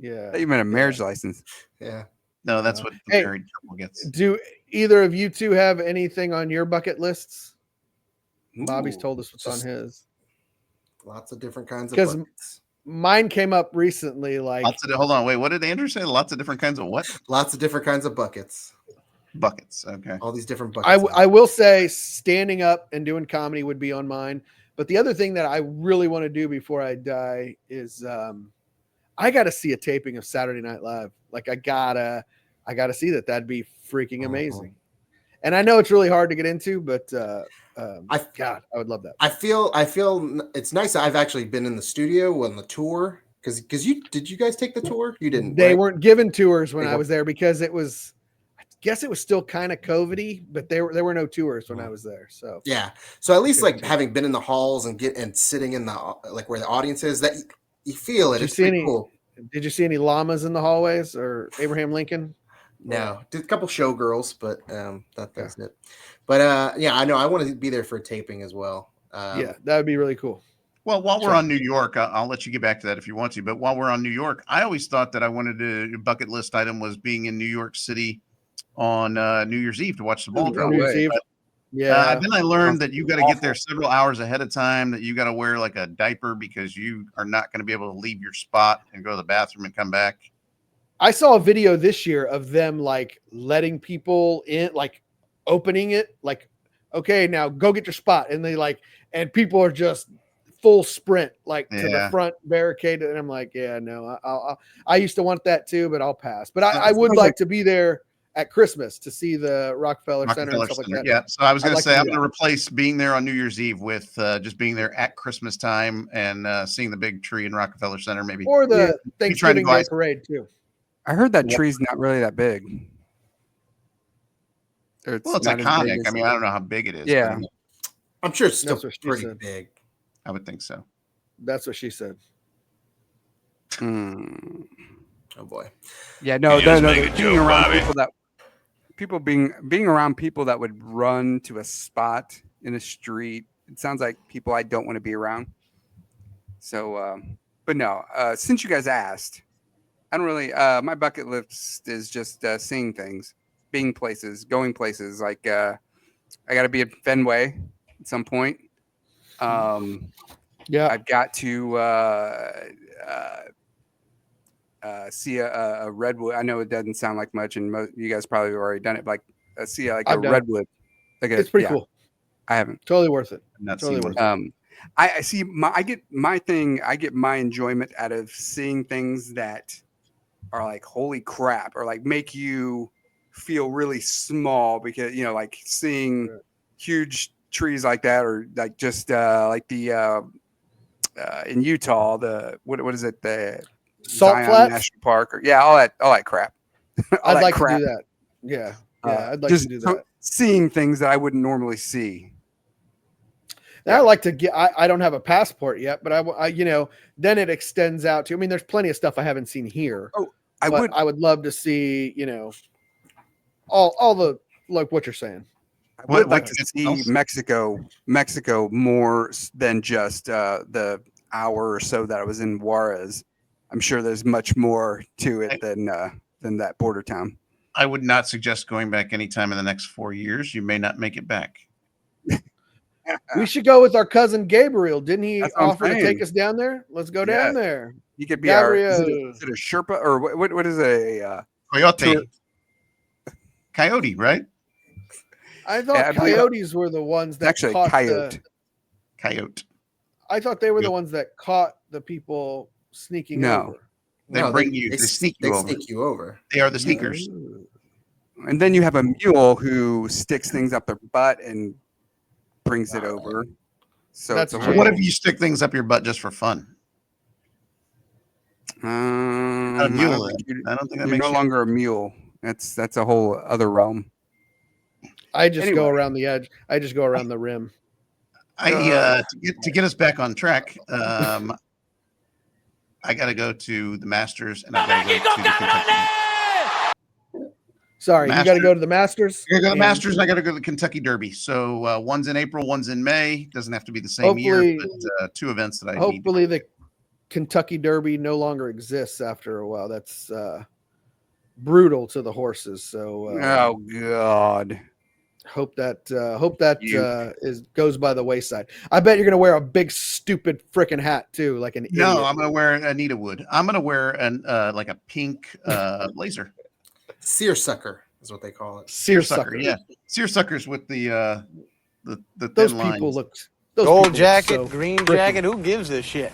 Yeah, you meant a marriage license. Yeah, no, that's what the married couple gets. Do either of you two have anything on your bucket lists? Bobby's told us what's on his. Lots of different kinds of buckets. Mine came up recently. Like, hold on, wait. What did Andrew say? Lots of different kinds of what? Lots of different kinds of buckets. Buckets. Okay. All these different buckets. I will say standing up and doing comedy would be on mine. But the other thing that I really want to do before I die is I got to see a taping of Saturday Night Live. Like I gotta see that. That'd be freaking amazing. And I know it's really hard to get into, but I would love that. I feel it's nice. I've actually been in the studio on the tour because did you guys take the tour? You didn't. They weren't given tours when I was there because it was. I guess it was still kind of COVID-y, but there were no tours when I was there. So yeah. So at least like having been in the halls and sitting in the like where the audience is, that you feel it. It's pretty cool. Did you see any llamas in the hallways or Abraham Lincoln? No, did a couple showgirls, but that's it. But yeah, I know I want to be there for a taping as well. Yeah, that would be really cool. Well, while we're on New York, I'll let you get back to that if you want to. But while we're on New York, I always thought that I wanted to bucket list item was being in New York City on New Year's Eve to watch the ball drop. Yeah. Then I learned that you got to get there several hours ahead of time, that you got to wear like a diaper because you are not going to be able to leave your spot and go to the bathroom and come back. I saw a video this year of them like letting people in, like opening it, like, okay, now go get your spot. And and people are just full sprint, like to the front barricade. And I'm like, yeah, no, I used to want that too, but I'll pass. But I would like to be there at Christmas to see the Rockefeller Center and stuff like that. Yeah. So I was going to say, I'm do going to replace being there on New Year's Eve with just being there at Christmas time and seeing the big tree in Rockefeller Center, maybe. Or the trying to Thanksgiving go Day ice- parade too. I heard that tree's not really that big. Well, it's not as big iconic. as- I mean, I don't know how big it is. but Yeah. I'm sure it's still That's what she pretty said. big. I would think so. That's what she said. Hmm. Oh boy. Yeah, no, You just no, make a being joke, around Bobby. being around people that would run to a spot in a street. It sounds like people I don't want to be around. So, but no, since you guys asked, I don't really. My bucket list is just seeing things, being places, going places. Like I got to be at Fenway at some point. Yeah, I've got to see a redwood. I know it doesn't sound like much, and you guys probably have already done it. But like see like I've a done it. redwood. Like it's pretty cool. I haven't. Totally worth it. Not Totally seen worth one. it. I see. I get my enjoyment out of seeing things that are like holy crap, or like make you feel really small because like seeing huge trees like that, or like just like the in Utah, the what is it, the Salt Zion Flats? National Park, or all that crap. All I'd that like crap. to do that. Yeah, I'd like just to do that. seeing things that I wouldn't normally see. And I like to get. I don't have a passport yet, but I then it extends out to. I mean, there's plenty of stuff I haven't seen here. Oh, I would love to see. All the like what you're saying. I would like what to see else? Mexico more than just the hour or so that I was in Juarez. I'm sure there's much more to it than that border town. I would not suggest going back anytime in the next 4 years. You may not make it back. We should go with our cousin Gabriel. Didn't he That's what I'm offer to take saying. us down there? Let's go Yeah. down there. You could be our. Is Gabriel. it a Sherpa or what is it? Coyote. Tour- Coyote, right? I thought Yeah, I believe- coyotes were the ones that Actually, caught coyote. Coyote. I thought they were the ones that caught the people sneaking No. over. They No, bring you. They sneak you over. Sneak you over. They are the sneakers. And then you have a mule who sticks things up their butt and brings it over. So That's it's a Jay. What if you stick things up your butt just for fun? Not a mule, then. I don't think that you're makes no you- longer a mule. That's a whole other realm. I just go Anyway. around the edge. I just go around the rim. To get us back on track, I got to go to the Masters and I got to go to the Kentucky. Sorry, you got to Masters. go to the Masters. I got to go to the and Masters and I got to go to the Kentucky Derby. So one's in April, one's in May. Doesn't have to be the same year, Hopefully- but two events that I need. Hopefully, the Kentucky Derby no longer exists after a while. That's brutal to the horses. So Oh God. hope that goes by the wayside. I bet you're gonna wear a big stupid freaking hat too, like an No, idiot. I'm going to wear Anita Wood. I'm going to wear an like a pink blazer. Seersucker is what they call it. Seersucker. Yeah, seersuckers with the Those thin people lines. look. Those Gold people look jacket, so green freaking- jacket. Who gives a shit?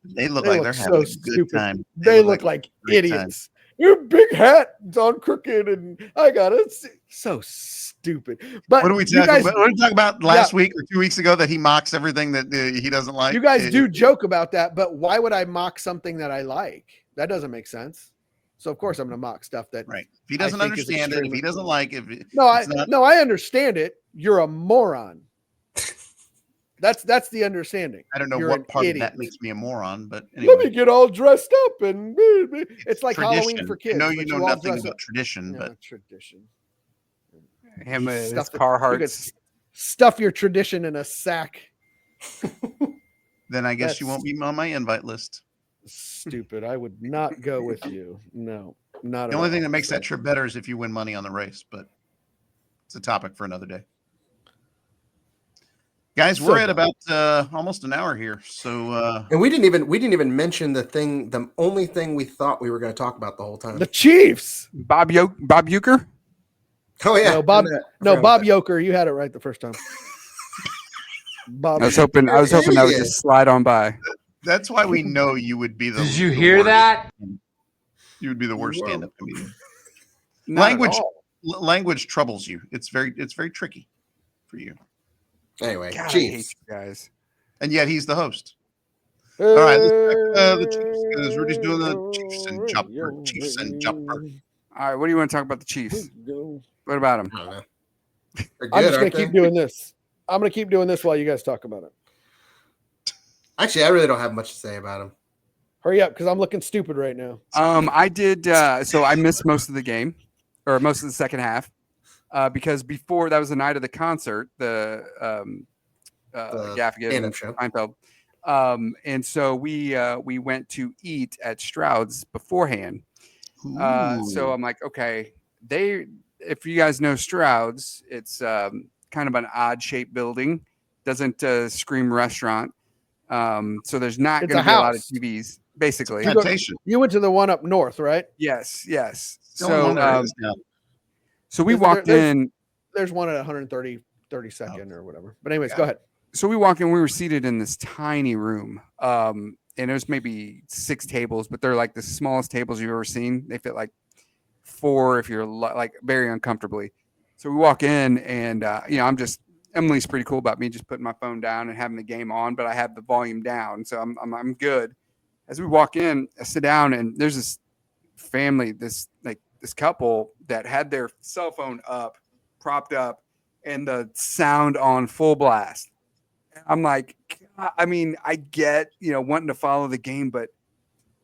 They look They like look they're so having a good stupid. time. They look like great time. idiots. Your big hat is on crooked, and I got it. So stupid. But What do we you talk guys, about? What did we talk about last week or 2 weeks ago that he mocks everything that he doesn't like? you guys do joke about that, but why would I mock something that I like? That doesn't make sense. So of course I'm going to mock stuff that. Right. If he doesn't I think is understand it, if extremely- he doesn't like it, No, I understand it. You're a moron. That's the understanding. I don't know You're what an part idiot. of that makes me a moron, but Let me anyway. get all dressed up and it's like Halloween Tradition. for kids. I know but you know all nothing dress about up. tradition, No, but tradition. Him his Stuff it- you Carhartts. could stuff your tradition in a sack. then I guess you That's- won't be on my invite list. Stupid. I would not go with you. No, not at The only all. thing that makes that trip better is if you win money on the race, but it's a topic for another day. Guys, So we're at about almost an hour here. So And we didn't even mention the only thing we thought we were going to talk about the whole time. The Chiefs. Bob Euchre. Oh yeah, No, Bob. I No, forgot Bob about Yoker. You had it right the first time. Bob. I was hoping that would idiot. just slide on by. that's why we know you would be the Did you the hear worst. that? You would be the worst Whoa. stand-up comedian. Not at Language all. language troubles you. It's very tricky for you. Anyway, God, I Chiefs. hate you guys. And yet he's the host. All right, let's check the Chiefs because Rudy's doing the Chiefs and jumper. Chiefs and jumper. All right, what do you want to talk about the Chiefs? What about them? I don't know. They're I'm good, just gonna aren't they? keep doing this. I'm gonna keep doing this while you guys talk about it. Actually, I really don't have much to say about them. Hurry up, because I'm looking stupid right now. I did. So I missed most of the game, or most of the second half, because before that was the night of the concert, the Gaffigan stand-up and show. Seinfeld, and so we went to eat at Stroud's beforehand. So I'm like, okay, if you guys know Stroud's, it's kind of an odd shaped building, doesn't scream restaurant. So there's not It's going a to be a lot of house. TVs, basically. You went to the one up north, right? Yes. The only one there is, So we There's- walked in. There's one at 32nd or whatever. But anyways, go ahead. So we walk in. We were seated in this tiny room, and there's maybe 6 tables, but they're like the smallest tables you've ever seen. They fit like 4 if you're like very uncomfortably. So we walk in, and Emily's pretty cool about me just putting my phone down and having the game on, but I have the volume down, so I'm good. As we walk in, I sit down, and there's this family, this couple that had their cell phone up, propped up, and the sound on full blast. I'm like, I mean, I get, wanting to follow the game, but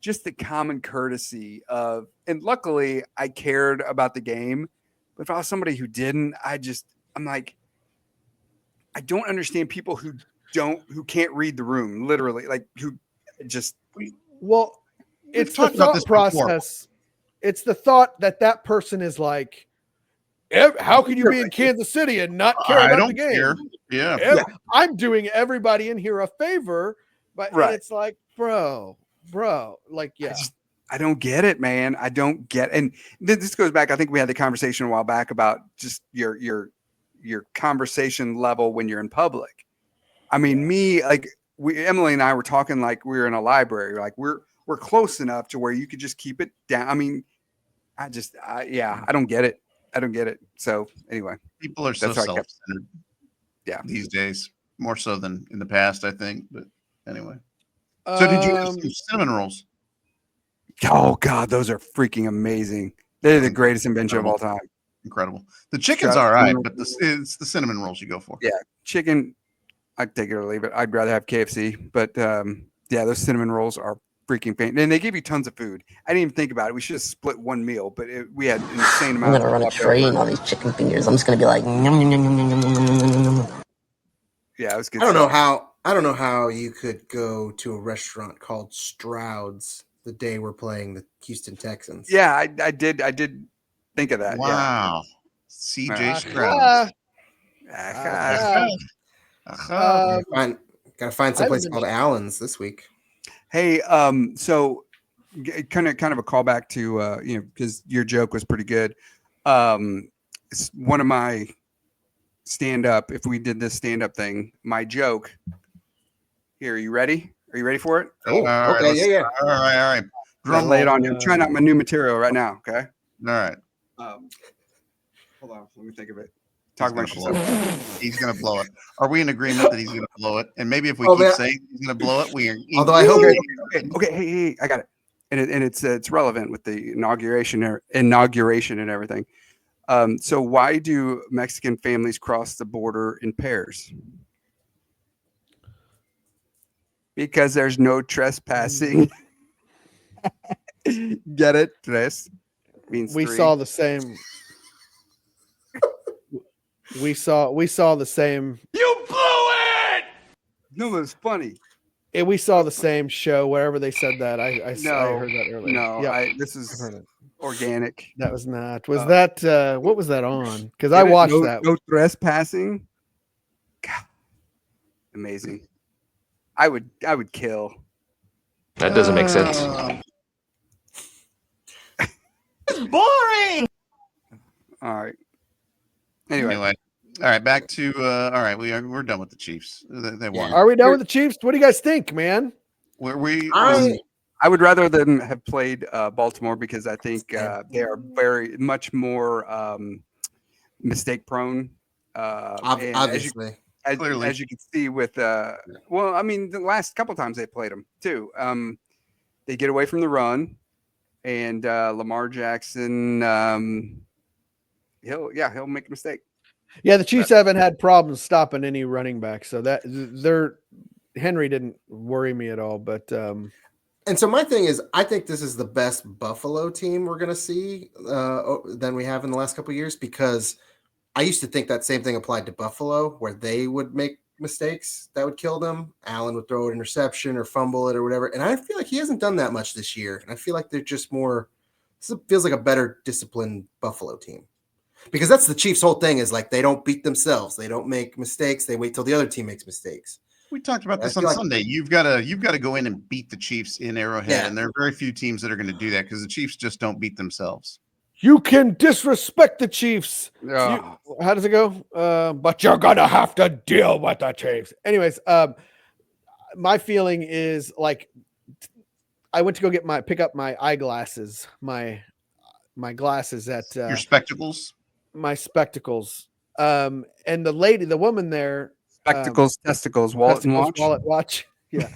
just the common courtesy of, and luckily I cared about the game, but if I was somebody who didn't, I'm like, I don't understand people who can't read the room, literally, like who just. Well, it's the thought process. It's the thought that person is like, how can you be in Kansas City and not care about the game? Care. Yeah. I'm doing everybody in here a favor, but Right. and it's like, bro, like, yeah. I don't get it, man. I don't get, and this goes back. I think we had the conversation a while back about just your conversation level when you're in public. I mean, Emily and I were talking like we were in a library. Like we're close enough to where you could just keep it down. I mean, I don't get it. I don't get it. So anyway, people are so self-centered. Yeah, these days more so than in the past, I think. But anyway, so did you have some cinnamon rolls? Oh God, those are freaking amazing. They're the greatest invention of all time. Incredible. The chicken's all right, but it's the cinnamon rolls you go for. Yeah, chicken, I'd take it or leave it. I'd rather have KFC, but those cinnamon rolls are freaking fantastic. And they give you tons of food. I didn't even think about it. We should have split one meal, but we had insane I'm amounts. gonna run a tray and all these chicken fingers. I'm just gonna be like, yum, yum, yum, yum, yum, yum, yum. Yeah, it was good. I don't know how you could go to a restaurant called Stroud's the day we're playing the Houston Texans. Yeah, I did think of that. Wow. Yeah. CJ Stroud. Gotta find some place called Allen's this week. Hey, so kind of a callback to because your joke was pretty good. It's one of my stand-up. If we did this stand-up thing, my joke. Here, are you ready? Are you ready for it? Oh, okay, yeah. All right. Drum lay it on you. I'm trying out my new material right now. Okay. All right. Hold on. Let me think of it. Talk about yourself. He's gonna blow it. Are we in agreement that he's gonna blow it? And maybe if we keep saying he's gonna blow it, we are. Although I hope. Okay. Hey, I got it. And it's relevant with the inauguration and everything. So why do Mexican families cross the border in pairs? Because there's no trespassing. Get it? Tres means we 3. saw the same. We saw the same. You blew it. No, it was funny. We saw the same show wherever they said that. I heard that earlier. No, yep. this is organic. That was not. Was that what was that on? Because I watched that. No trespassing. God, amazing. I would kill. That doesn't make sense. It's boring. All right. Anyway, all right. Back to all right. We're done with the Chiefs. They won. Are we done with the Chiefs? What do you guys think, man? We I would rather them have played Baltimore because I think they are very much more mistake prone. And Obviously, as you can see with, well, I mean, the last couple times they played them too. They get away from the run, and Lamar Jackson, he'll make a mistake. Yeah, the Chiefs haven't had problems stopping any running back, so that Henry didn't worry me at all. But and so my thing is, I think this is the best Buffalo team we're going to see than we have in the last couple of years, because I used to think that same thing applied to Buffalo, where they would make mistakes that would kill them. Allen would throw an interception or fumble it or whatever. And I feel like he hasn't done that much this year. And I feel like they're just more, this feels like a better disciplined Buffalo team. Because that's the Chiefs' whole thing, is like they don't beat themselves. They don't make mistakes. They wait till the other team makes mistakes. We talked about this on Sunday. You've got to go in and beat the Chiefs in Arrowhead, and there are very few teams that are going to do that because the Chiefs just don't beat themselves. You can disrespect the Chiefs. How does it go? But you're gonna have to deal with the Chiefs. Anyways, my feeling is like I went to go pick up my eyeglasses, my glasses at your spectacles. My spectacles. And the woman there, spectacles, testicles, wallet, and watch. Wallet, watch. Yeah,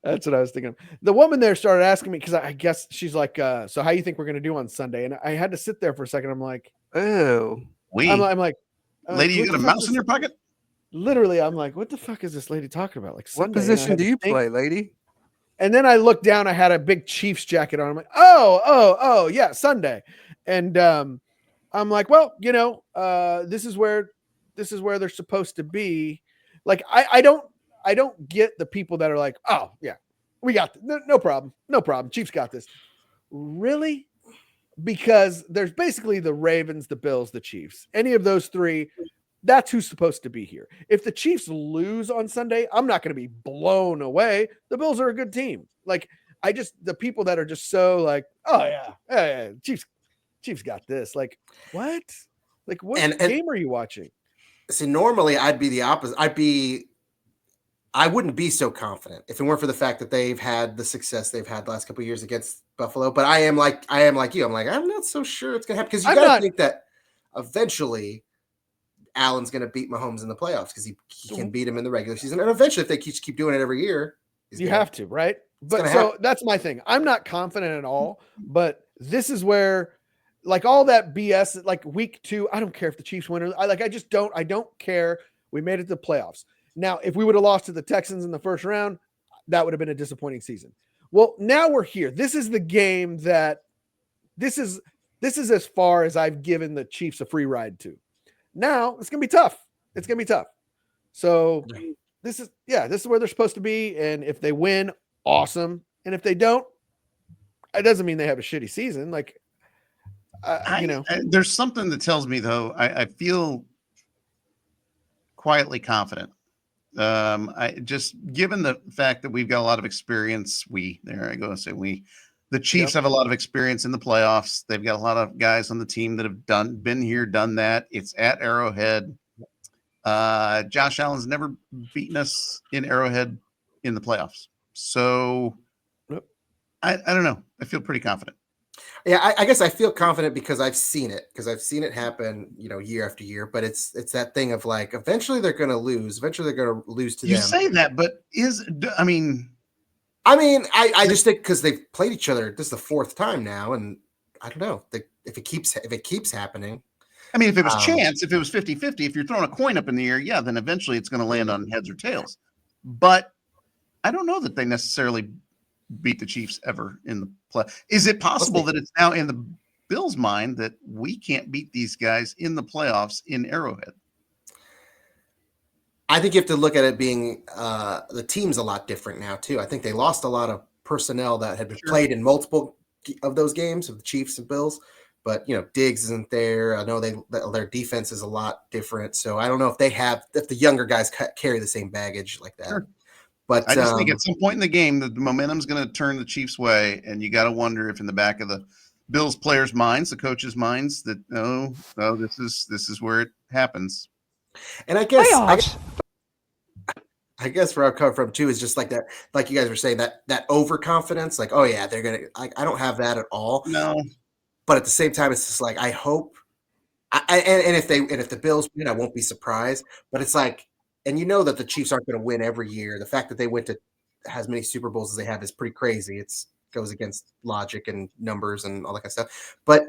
that's what I was thinking. The woman there started asking me, because I guess she's like, so how you think we're going to do on Sunday? And I had to sit there for a second. I'm like, oh, I'm like, lady, you got a mouse in your pocket? Literally, I'm like, what the fuck is this lady talking about? Like, Sunday? What position do you play, lady? And then I looked down, I had a big Chiefs jacket on. I'm like, oh, yeah, Sunday. And I'm like, well, this is where they're supposed to be. Like, I don't get the people that are like, oh yeah, we got this. No problem. Chiefs got this. Really? Because there's basically the Ravens, the Bills, the Chiefs. Any of those three, that's who's supposed to be here. If the Chiefs lose on Sunday, I'm not going to be blown away. The Bills are a good team. Like, the people that are just so like, oh yeah, Chiefs got this. Like, what? Like, what game are you watching? See, normally I'd be the opposite. I wouldn't be so confident if it weren't for the fact that they've had the success they've had the last couple of years against Buffalo. But I am like you. I'm like, I'm not so sure it's gonna happen, because you gotta think that eventually Allen's gonna beat Mahomes in the playoffs, because he can beat him in the regular season, and eventually if they keep doing it every year, you have to, right? But so that's my thing. I'm not confident at all, but this is where, like, all that BS, like week 2, I don't care if the Chiefs win or I don't care. We made it to the playoffs. Now, if we would have lost to the Texans in the first round, that would have been a disappointing season. Well, now we're here. This is the game that this is as far as I've given the Chiefs a free ride to. Now it's going to be tough. It's going to be tough. So this is where they're supposed to be. And if they win, awesome. And if they don't, it doesn't mean they have a shitty season. Like, there's something that tells me, though, I feel quietly confident. I just, given the fact that we've got a lot of experience, the Chiefs have a lot of experience in the playoffs. They've got a lot of guys on the team that have been here, done that. It's at Arrowhead. Josh Allen's never beaten us in Arrowhead in the playoffs. So I don't know. I feel pretty confident. Yeah, I guess I feel confident because I've seen it happen, year after year. But it's that thing of like, eventually they're going to lose. Eventually they're going to lose to them. You say that, but I just think because they've played each other, this is the 4th time now, and I don't know if it keeps happening. I mean, if it was chance, if it was 50-50, if you're throwing a coin up in the air, yeah, then eventually it's going to land on heads or tails. But I don't know that they necessarily beat the Chiefs ever in the play. Is it possible that it's now in the Bills' mind that we can't beat these guys in the playoffs in Arrowhead? I think you have to look at it being the team's a lot different now too. I think they lost a lot of personnel that had been played in multiple of those games of the Chiefs and Bills, but Diggs isn't there. I know their defense is a lot different, so I don't know if the younger guys carry the same baggage like that. Sure. But I just think at some point in the game, the momentum's going to turn the Chiefs' way, and you got to wonder if in the back of the Bills players' minds, the coaches' minds, that this is where it happens. And I guess I guess where I'm coming from too is just like that, like you guys were saying, that overconfidence, like, oh yeah, they're gonna. I don't have that at all. No, but at the same time, it's just like I hope. And if the Bills win, I won't be surprised. But it's like, and you know that the Chiefs aren't going to win every year. The fact that they went to as many Super Bowls as they have is pretty crazy. It's goes against logic and numbers and all that kind of stuff. But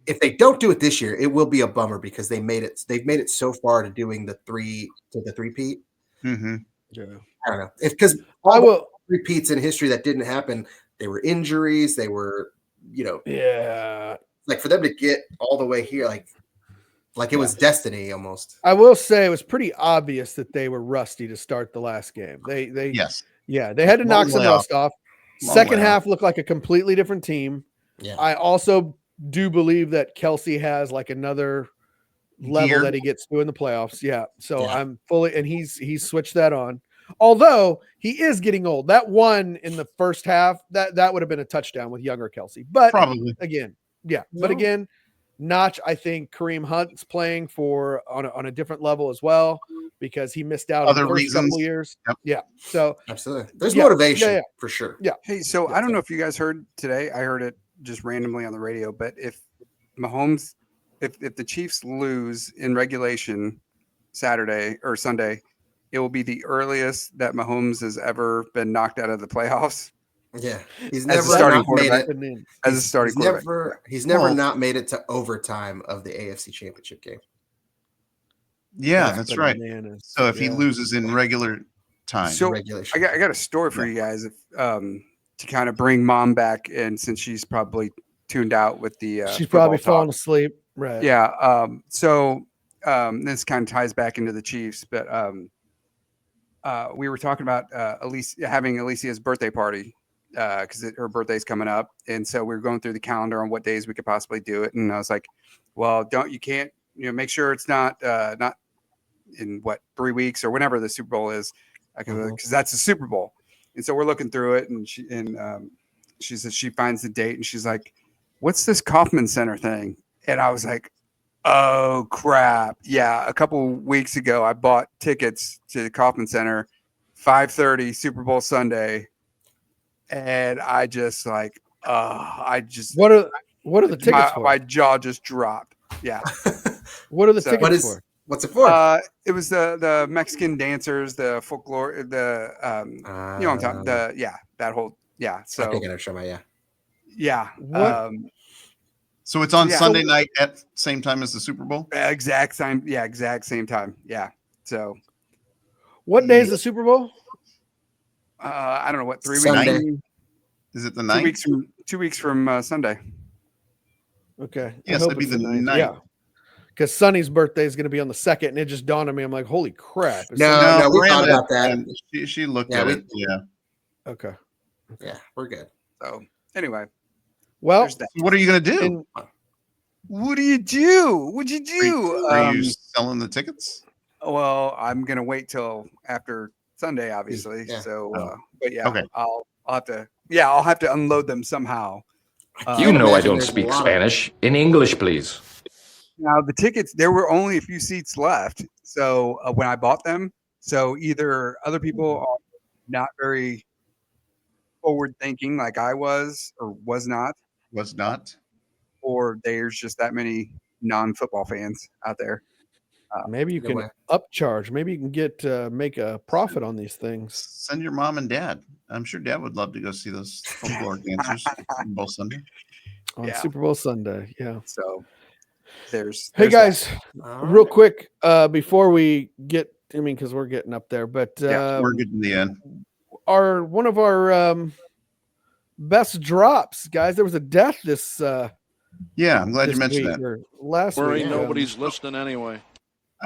if they don't do it this year, it will be a bummer because they made it. They've made it so far to doing the three-peat. Mm-hmm. Yeah. I don't know if because I will repeats in history that didn't happen. They were injuries. They were, yeah. Like for them to get all the way here, like it was destiny almost. I will say it was pretty obvious that they were rusty to start the last game. They they had to knock some rust off. Second half looked like a completely different team. Yeah. I also do believe that Kelsey has like another level that he gets to in the playoffs. Yeah. So I'm fully, and he's switched that on. Although he is getting old. That one in the first half, that would have been a touchdown with younger Kelsey. But probably again, but again, Notch, I think Kareem Hunt's playing for on a different level as well because he missed out on the first couple years. Yep. Yeah. So absolutely. There's motivation for sure. Yeah. Hey, so I don't know if you guys heard today. I heard it just randomly on the radio, but if Mahomes, if the Chiefs lose in regulation Saturday or Sunday, it will be the earliest that Mahomes has ever been knocked out of the playoffs. Yeah, he's never not made it as a starting quarterback. He's never not made it to overtime of the AFC Championship game. Yeah, that's right. So if he loses in regular time, so regulation, I got a story for you guys if, to kind of bring Mom back in since she's probably tuned out with the. She's probably fallen asleep. Right. Yeah. So this kind of ties back into the Chiefs, but we were talking about having Alicia's birthday party. Because her birthday's coming up, and so we were going through the calendar on what days we could possibly do it, and I was like, "Well, make sure it's not in 3 weeks or whenever the Super Bowl is, because that's the Super Bowl." And so we're looking through it, and she says she finds the date, and she's like, "What's this Kauffman Center thing?" And I was like, "Oh crap! Yeah, a couple weeks ago I bought tickets to the Kauffman Center, 5:30 Super Bowl Sunday." And I just what are the tickets for? My jaw just dropped. Yeah. What are the tickets for? What's it for? It was the Mexican dancers, the folklore, you know what I'm talking. That whole So I think I know show my yeah. So it's on Sunday night at same time as the Super Bowl. Exact same time. Yeah. So what day is the Super Bowl? I don't know what 3 weeks. Sunday. Is it the 9th? 2 weeks from Sunday. Okay. Yes, it'd be the 9th. Yeah. Because Sonny's birthday is going to be on the 2nd, and it just dawned on me. I'm like, holy crap! No, we thought about that. She looked at it. Yeah. Okay. Yeah, we're good. So anyway, well, what are you going to do? What do you do? What'd you do? Are you selling the tickets? Well, I'm going to wait till after Sunday, obviously. Yeah. So, but yeah, okay. I'll have to unload them somehow. You know I don't speak Spanish. In English, please. Now the tickets, there were only a few seats left. So when I bought them, so either other people are not very forward thinking like I was, or was not, or there's just that many non-football fans out there. Maybe you can upcharge. Maybe you can get make a profit on these things. Send your mom and dad. I'm sure dad would love to go see those folklore dancers on both Sunday. On Super Bowl Sunday, yeah. So there's hey guys, real quick before we get, because we're getting up there, but we're getting in the end. One of our best drops, guys. There was a death this. I'm glad you mentioned that. Last week, nobody's listening anyway.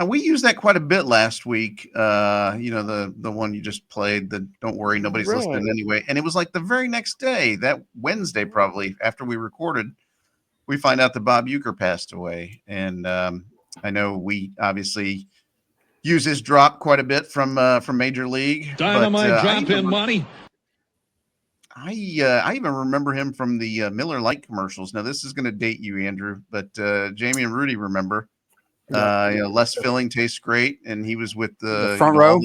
We used that quite a bit last week. The one you just played, the "Don't worry, nobody's listening anyway." And it was like the very next day, that Wednesday, probably after we recorded, we find out that Bob Uecker passed away. And I know we obviously use his drop quite a bit from Major League. Dynamite drop in money. I even remember him from the Miller Lite commercials. Now this is going to date you, Andrew, but Jamie and Rudy remember. Less filling tastes great, and he was with the front row.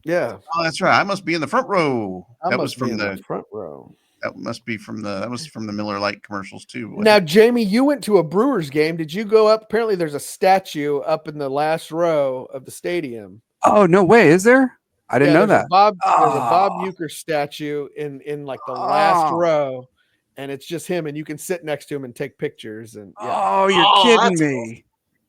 Yeah. Oh, that's right. I must be in the front row. That was from the front row. That must be from the Miller Lite commercials too. Now, Jamie, you went to a Brewers game. Did you go up? Apparently, there's a statue up in the last row of the stadium. Oh, no way. Is there? I didn't know that. There's a Bob Uecker statue in like the last row, and it's just him, and you can sit next to him and take pictures. And oh, you're kidding me. Cool.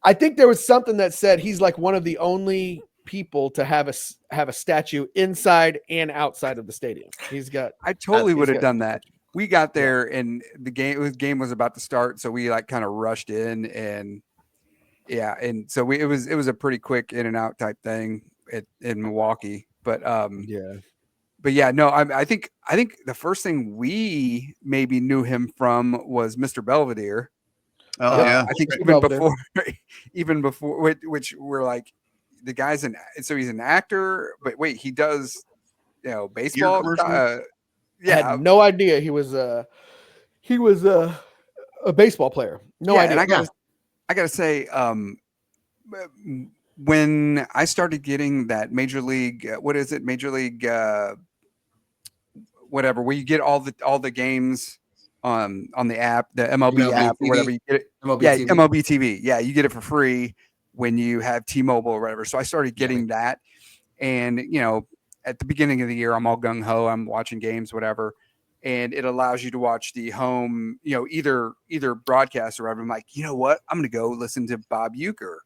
I think there was something that said he's like one of the only people to have a statue inside and outside of the stadium. He's got. I totally would have done that. We got there and the game was about to start, so we like kind of rushed in and and so it was a pretty quick in and out type thing in Milwaukee. But no, I think the first thing we maybe knew him from was Mr. Belvedere. Oh yeah, I think even before, which we're like, the guy's so he's an actor, but wait, he does baseball. I had no idea he was a baseball player. No idea. And I gotta say, when I started getting that Major League, Major League, whatever, where you get all the games on the app, the MLB app, or whatever you get it. TV. MLB TV. Yeah, you get it for free when you have T-Mobile or whatever. So I started getting that, and at the beginning of the year, I'm all gung ho. I'm watching games, whatever, and it allows you to watch the home, either broadcast or whatever. I'm like, you know what? I'm going to go listen to Bob Uecker,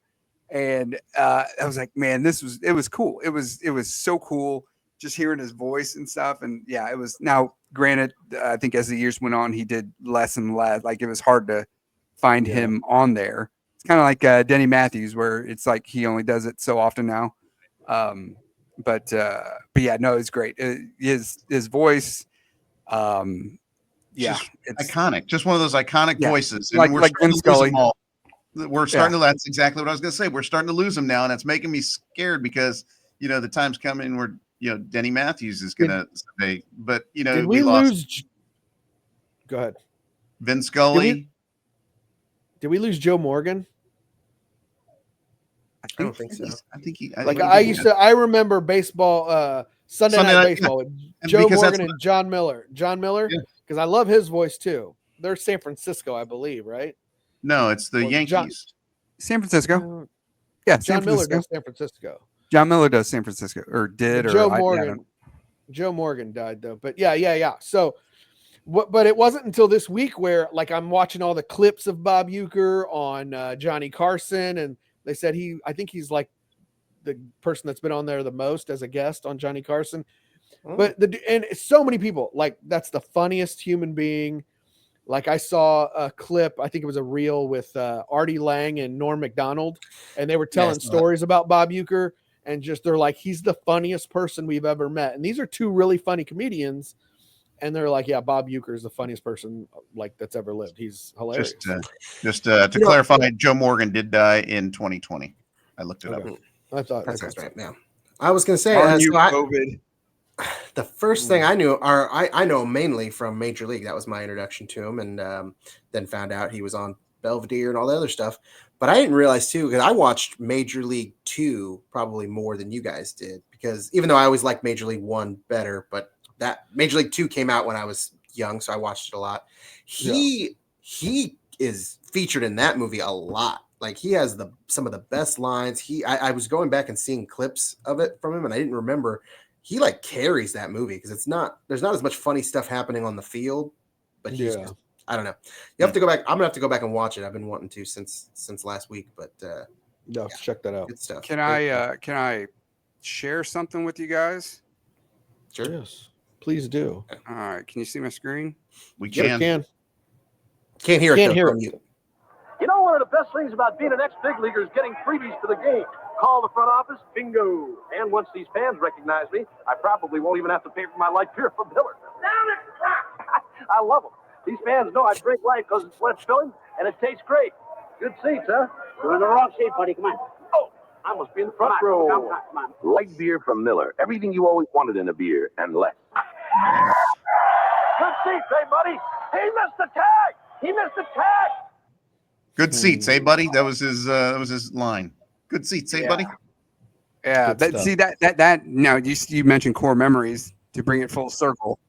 and I was like, man, it was cool. It was so cool just hearing his voice and stuff. And yeah, it was. Now, granted, I think as the years went on, he did less and less. Like it was hard to find him on there. It's kind of like Denny Matthews, where it's like he only does it so often now. But yeah, no, it's great. His voice, it's iconic. Just one of those iconic voices. And like Vin Scully. We're starting to. That's exactly what I was going to say. We're starting to lose him now, and that's making me scared because the time's coming where Denny Matthews is going to say. But did we lose? Go ahead. Vin Scully. Did we lose Joe Morgan? I don't think so. I think he. I remember baseball, Sunday Night Baseball with Joe Morgan and John Miller. John Miller, because I love his voice too. They're San Francisco, I believe, right? No, it's the Yankees. San Francisco. Yeah, John Miller does San Francisco. John Miller does San Francisco, or did, or Joe Morgan. Joe Morgan died though, but yeah. So, but it wasn't until this week where I'm watching all the clips of Bob Uecker on Johnny Carson, and they said I think he's like the person that's been on there the most as a guest on Johnny Carson. But and so many people, that's the funniest human being. I saw a clip, I think it was a reel with Artie Lang and Norm Macdonald, and they were telling stories about Bob Uecker, and they're like, he's the funniest person we've ever met. And these are two really funny comedians, and they're like, yeah, Bob Uecker is the funniest person that's ever lived. He's hilarious. Just to clarify, Joe Morgan did die in 2020. I looked it up. I thought that sounds right. Now, I was going to say, COVID. The first thing I knew, or I know mainly from Major League. That was my introduction to him, and then found out he was on Belvedere and all the other stuff. But I didn't realize too, because I watched Major League 2 probably more than you guys did, because even though I always liked Major League 1 better, but that Major League 2 came out when I was young, so I watched it a lot. He is featured in that movie a lot. He has some of the best lines. I was going back and seeing clips of it from him, and I didn't remember. He carries that movie because there's not as much funny stuff happening on the field, but he's just, I don't know. You have to go back. I'm gonna have to go back and watch it. I've been wanting to since last week, but check that out. Good stuff. Can I share something with you guys? Sure. Yes, please do. All right. Can you see my screen? We can. Can't hear it. From you. One of the best things about being an ex-big leaguer is getting freebies to the game. Call the front office, bingo. And once these fans recognize me, I probably won't even have to pay for my light beer from Miller. I love them. These fans know I drink light because it's less filling and it tastes great. Good seats, huh? You're in the wrong seat, buddy. Come on. Oh, I must be in the front row. Come on. Light beer from Miller. Everything you always wanted in a beer and less. Good seats, hey, buddy. He missed the tag. Good seats, buddy? That was his line. Good seats, buddy? Yeah, Good stuff. see that now you mentioned core memories to bring it full circle.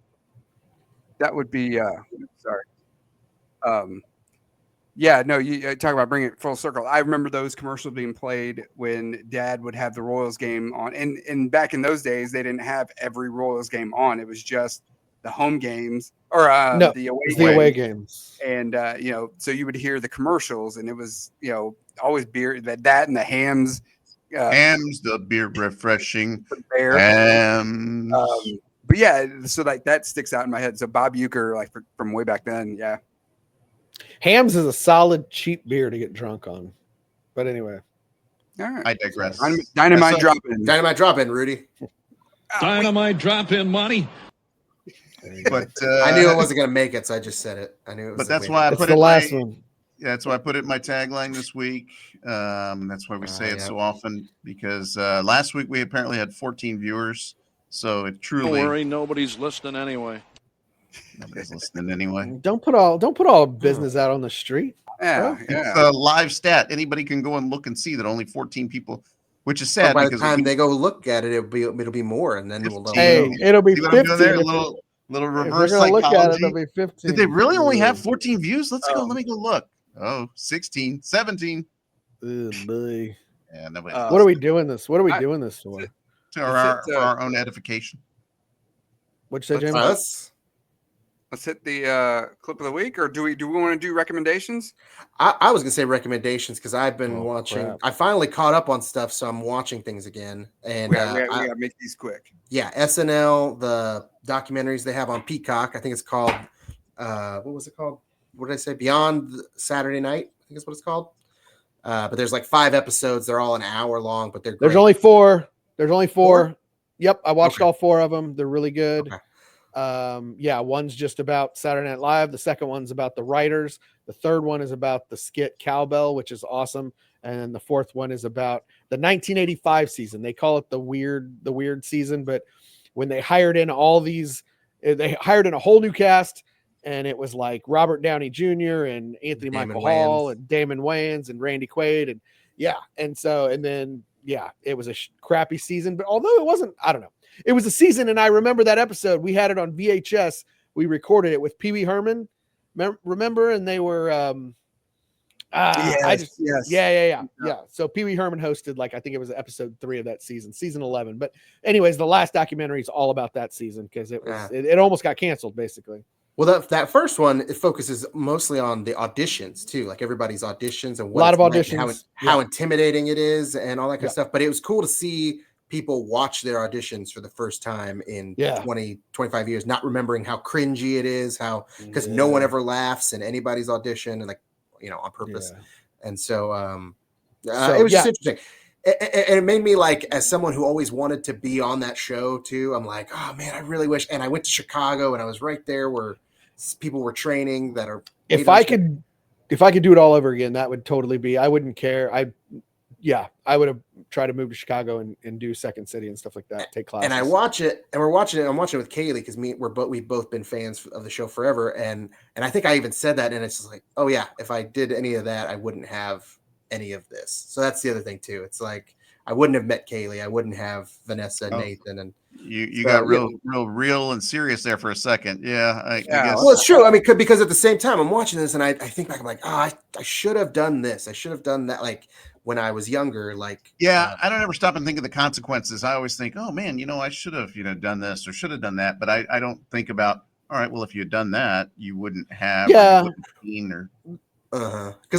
That would be sorry. Um, yeah, no, you talk about bringing it full circle. I remember those commercials being played when Dad would have the Royals game on, and back in those days they didn't have every Royals game on. It was just the home games or No, the away it's the games. away games. And so you would hear the commercials, and it was always beer that and the hams. Hams, the beer refreshing. Bear. Hams. But yeah, so like that sticks out in my head. So Bob Uecker, like from way back then, yeah. Hams is a solid cheap beer to get drunk on. But anyway, all right. I digress. Dynamite drop-in. Dynamite drop-in, Rudy. Dynamite drop-in money. But I knew it wasn't going to make it, so I just said it. I knew it was. But that's why I put the it last one. Yeah, that's why I put it in my tagline this week. That's why we say it so often, because last week we apparently had 14 viewers. So it truly. Don't worry, nobody's listening anyway. Nobody's listening anyway. Don't put all business out on the street. Yeah, It's a live stat. Anybody can go and look and see that only 14 people, which is sad. But by because the time they go look at it, it'll be more, and then we'll know. Hey, it'll be 50. A little reverse psychology. Look at it, psychology. it'll be 15. Did they really only have 14 views? Let's go. Let me go look. Oh, 16, 17. Oh, boy. Yeah, nobody. What are we doing this? What are we doing this for? For our own edification. What'd you say, James? Let's hit the clip of the week, or do we want to do recommendations? I was gonna say recommendations because I've been watching. Crap. I finally caught up on stuff, so I'm watching things again. And we gotta make these quick. Yeah, SNL, the documentaries they have on Peacock. I think it's called. What was it called? What did I say? Beyond Saturday Night. I think is what it's called. But there's like 5 episodes. They're all an hour long, but they're great. There's only 4. There's only 4. Yep, I watched all 4 of them. They're really good. Okay. One's just about Saturday Night Live. The second one's about the writers. The third one is about the skit Cowbell, which is awesome. And then the fourth one is about the 1985 season. They call it the weird season, but when they hired in they hired in a whole new cast, and it was like Robert Downey Jr. and Anthony Michael Hall and Damon Wayans and Randy Quaid. And it was a crappy season, but although it wasn't, I don't know. It was a season, and I remember that episode. We had it on VHS. We recorded it with Pee Wee Herman. Remember? And they were yes. Yeah. So Pee Wee Herman hosted, I think it was episode 3 of that season 11. But anyways, the last documentary is all about that season because it almost got canceled basically. Well, that first one, it focuses mostly on the auditions too, like everybody's auditions and what a lot of auditions, like, how intimidating it is and all that kind of stuff. But it was cool to see people watch their auditions for the first time in 20, 25 years, not remembering how cringy it is, because no one ever laughs in anybody's audition and on purpose. Yeah. And so it was just interesting. And it made me as someone who always wanted to be on that show too. I'm like, oh man, I really wish. And I went to Chicago and I was right there where people were training that are. If I could do it all over again, that would totally be, I wouldn't care. I would have tried to move to Chicago and do Second City and stuff like that. Take classes. And I watch it, and we're watching it. I'm watching it with Kaylee because we've both been fans of the show forever. And I think I even said that, and it's just like, oh yeah, if I did any of that, I wouldn't have any of this. So that's the other thing too. It's like I wouldn't have met Kaylee. I wouldn't have Vanessa and Nathan. And you got real and serious there for a second. Yeah, I guess. Well, it's true. I mean, because at the same time, I'm watching this and I think back, I'm like, I should have done this. I should have done that. When I was younger, I don't ever stop and think of the consequences. I always think, oh man, I should have, done this or should have done that. But I don't think about, all right, well, if you had done that, you wouldn't have, because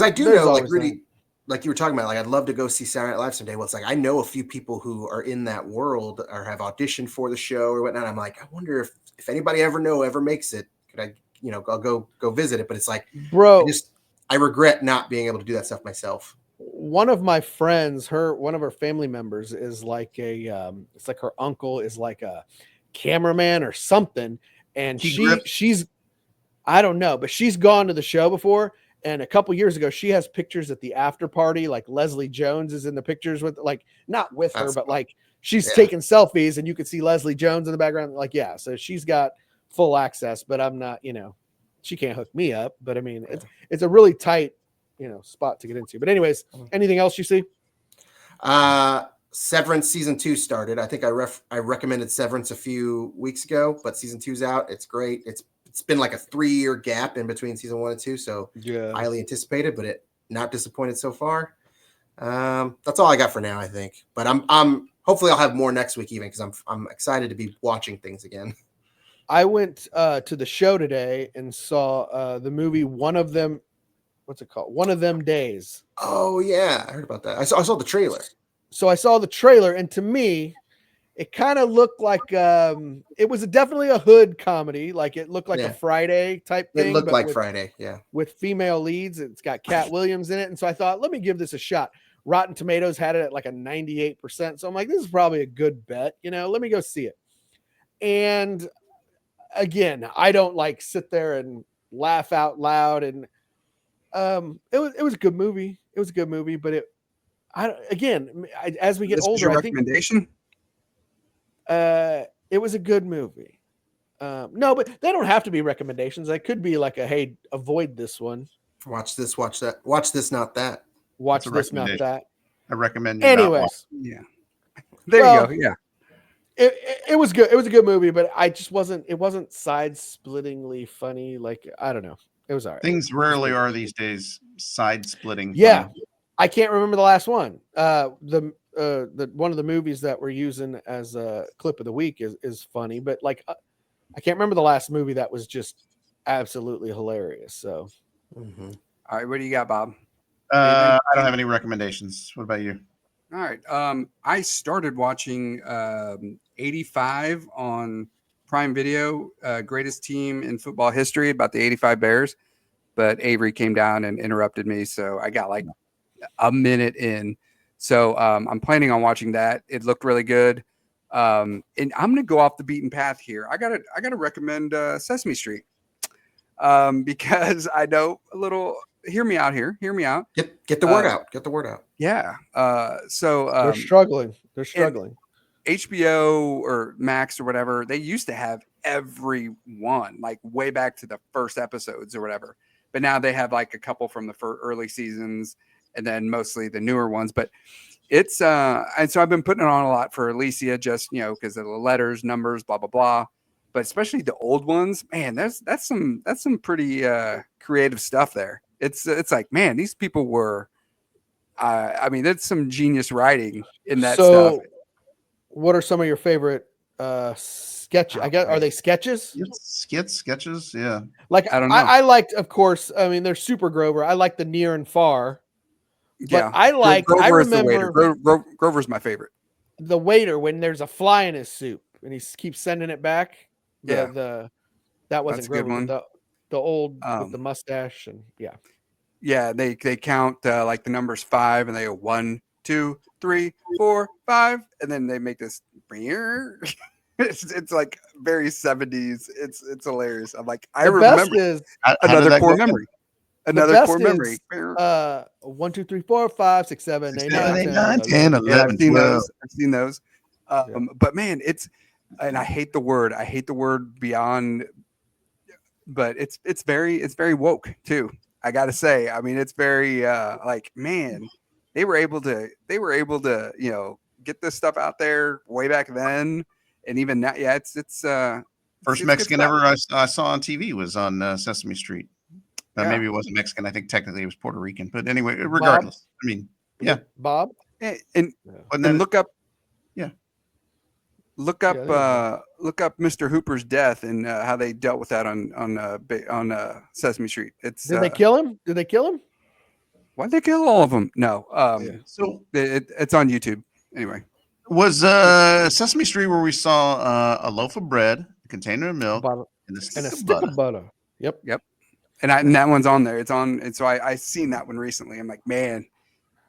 I do know, really, like you were talking about, I'd love to go see Saturday Night Live someday. Well, it's I know a few people who are in that world or have auditioned for the show or whatnot. I'm like, I wonder if anybody ever makes it, could I, I'll go visit it. But it's bro, I regret not being able to do that stuff myself. One of my friends, one of her family members is it's like her uncle is like a cameraman or something. And she's, I don't know, but she's gone to the show before. And a couple years ago, she has pictures at the after party. Like Leslie Jones is in the pictures with, not with her, but she's taking selfies and you can see Leslie Jones in the background. So she's got full access, but I'm not, she can't hook me up, but I mean, it's a really tight, spot to get into. But anyways, anything else you see? Severance season 2 started. I think I recommended Severance a few weeks ago, but season 2's out. It's great. It's been like a 3-year gap in between season 1 and 2, so highly anticipated, but it not disappointed so far. That's all I got for now, I think. But I'm hopefully I'll have more next week even because I'm excited to be watching things again. I went to the show today and saw the movie One of Them. What's it called? One of Them Days. Oh yeah, I heard about that. I saw the trailer. So I saw the trailer, and to me, it kind of looked like it was definitely a hood comedy. Like it looked like a Friday type thing. It looked but like Friday, yeah. With female leads. It's got Cat Williams in it. And so I thought, let me give this a shot. Rotten Tomatoes had it at like a 98%. So I'm like, this is probably a good bet. Let me go see it. And again, I don't like sit there and laugh out loud. And it was a good movie. It was a good movie, but as we get older, your recommendation? It was a good movie. No, but they don't have to be recommendations. They could be like hey, avoid this one. Watch this, watch that. Watch this, not that. Watch this, not that. I recommend you. Anyways, yeah. There you go. Yeah. It was good. It was a good movie, but it wasn't side-splittingly funny. Like, I don't know. It was all right. Things rarely are these days side-splitting. Yeah. Funny. I can't remember the last one. The one of the movies that we're using as a clip of the week is funny, but like I can't remember the last movie that was just absolutely hilarious. So, all right, what do you got, Bob? I don't have any recommendations. What about you? All right. I started watching 85 on Prime Video, greatest team in football history, about the 85 Bears. But Avery came down and interrupted me, so I got like a minute in. So I'm planning on watching that. It looked really good. And I'm gonna go off the beaten path here. I gotta recommend Sesame Street. Because I know a little. Hear me out here. Hear me out. Get the word out. Get the word out. Yeah. So they're struggling. They're struggling. HBO or Max or whatever, they used to have every one, like way back to the first episodes or whatever. But now they have like a couple from the early seasons and then mostly the newer ones. But it's and so I've been putting it on a lot for Alicia, just because of the letters, numbers, blah blah blah. But especially the old ones, man, that's some pretty creative stuff there. It's like, man, these people were I mean, that's some genius writing in that stuff. What are some of your favorite sketches? I guess are they sketches? Sketches, yeah. Like I don't know. I liked, of course. I mean, they're super Grover. I like the near and far. But yeah, I remember Grover's my favorite. The waiter when there's a fly in his soup and he keeps sending it back. That wasn't Grover. The old with the mustache and yeah. They count like the numbers 5 and they go 1, 2, 3, 4, 5, and then they make this. It's like very 70s. It's hilarious. I'm like, I remember another core memory. Another core memory. 1, 2, 3, 4, 5, 6, 7, 8, 9, 10, 11, 12. I've seen those. But man, and I hate the word. I hate the word beyond. But it's very woke too. I gotta say. I mean, it's very like, man, they were able to get this stuff out there way back then, and even now. Yeah, it's first Mexican ever I saw on TV was on Sesame Street. Maybe it wasn't Mexican. I think technically it was Puerto Rican. But anyway, regardless, Bob? I mean, yeah, Bob, and look up. Look up Mr. Hooper's death and how they dealt with that on Sesame Street. Did they kill him? Did they kill him? Why'd they kill all of them? No. So it's on YouTube anyway. Was Sesame Street where we saw a loaf of bread, a container of milk, and a stick of butter? Yep. And that one's on there. It's on. And so I seen that one recently. I'm like, man,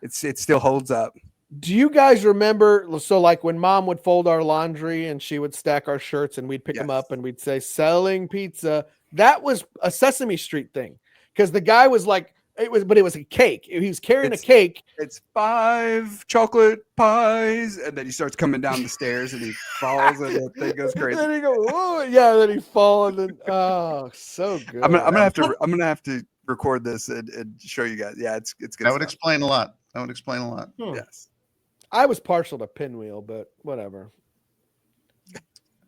it still holds up. Do you guys remember? So like when Mom would fold our laundry and she would stack our shirts and we'd pick them up and we'd say selling pizza. That was a Sesame Street thing because the guy was like, it was a cake. He was carrying a cake. It's 5 chocolate pies, and then he starts coming down the stairs and he falls and the thing goes crazy. Then he goes, oh yeah, then he falls and so good. I'm gonna have to record this and show you guys. Yeah, it's good. That would explain a lot. Yes. I was partial to Pinwheel, but whatever.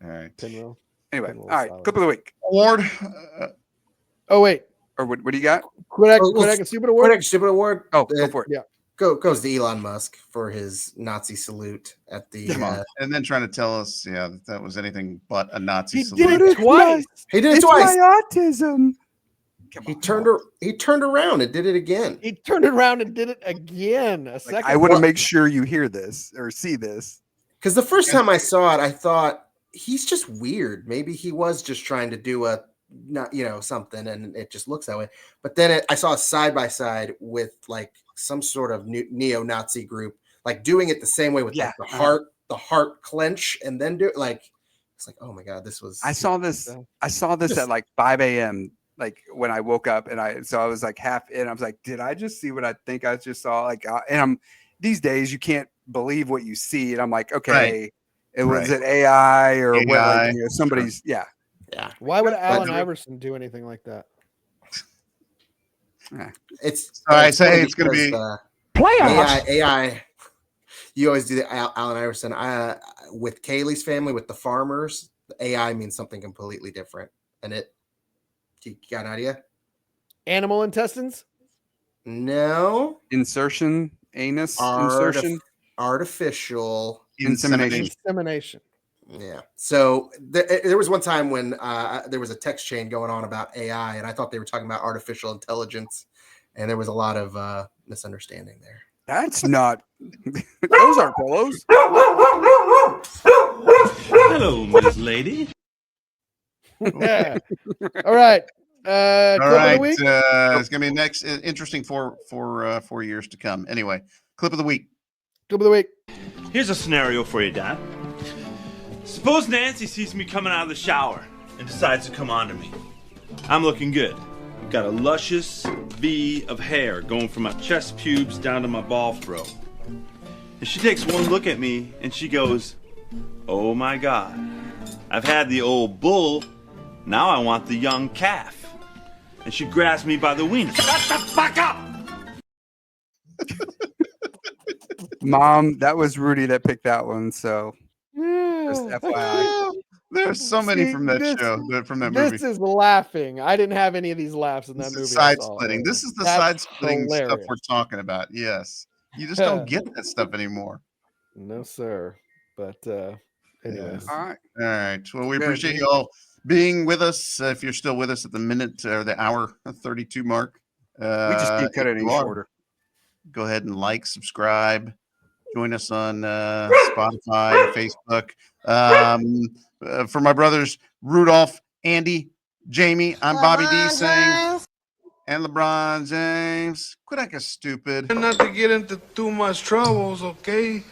All right. Pinwheel. Anyway, Pinwheel's all right. solid. Clip of the week. Award. Oh wait, Or what do you got? Quit acting stupid award. Quit acting stupid award. Oh, go for it. Yeah. Goes to Elon Musk for his Nazi salute at the. And then trying to tell us, that was anything but a Nazi He salute. did it twice. He did it It's twice. my autism. He turned around and did it again. He turned around and did it again. A second. I want to make sure you hear this or see this. Because the first time I saw it, I thought he's just weird. Maybe he was just trying to do something, and it just looks that way. But then I saw a side by side with like some sort of neo-Nazi group, like doing it the same way with like the heart clench, and then do it like it's like, oh my god, this was. I saw this at like 5 a.m. like when I woke up, and I was like half in. I was like, did I just see what I think I just saw? Like, and I'm these days you can't believe what you see, and I'm like, okay, was it AI or what? Like, somebody's Yeah. Why would Allen Iverson do anything like that? It's all right. Say it's going to be playoffs. AI. You always do the Allen Iverson. With Kaylee's family, with the farmers, the AI means something completely different. And you got an idea? Animal intestines? No. Insertion, anus insertion, artificial insemination. Yeah. So there was one time when there was a text chain going on about AI, and I thought they were talking about artificial intelligence, and there was a lot of misunderstanding there. That's not. Those aren't pillows. Hello, Miss Lady. Yeah. All right. All clip right. of the week? It's going to be next interesting for 4 years to come. Anyway, clip of the week. Clip of the week. Here's a scenario for you, Dad. Suppose Nancy sees me coming out of the shower and decides to come on to me. I'm looking good. I've got a luscious V of hair going from my chest pubes down to my ball throat. And she takes one look at me and she goes, "Oh my God, I've had the old bull, now I want the young calf." And she grabs me by the wiener. Shut the fuck up! Mom, that was Rudy that picked that one. So just FYI. There's so many from that show, from that movie. This is laughing. I didn't have any of these laughs in that movie. Side splitting. This is the side splitting stuff hilarious. we're talking about. Yes. You just don't get that stuff anymore. No, sir. But anyways. All right. Well, we appreciate you all being with us. If you're still with us at the minute or the hour 32 mark. We just can't cut it any shorter. Go ahead and subscribe. Join us on Spotify, Facebook. For my brothers, Rudolph, Andy, Jamie, I'm Bobby D saying, and LeBron James, quit acting stupid. Not to get into too much troubles, okay?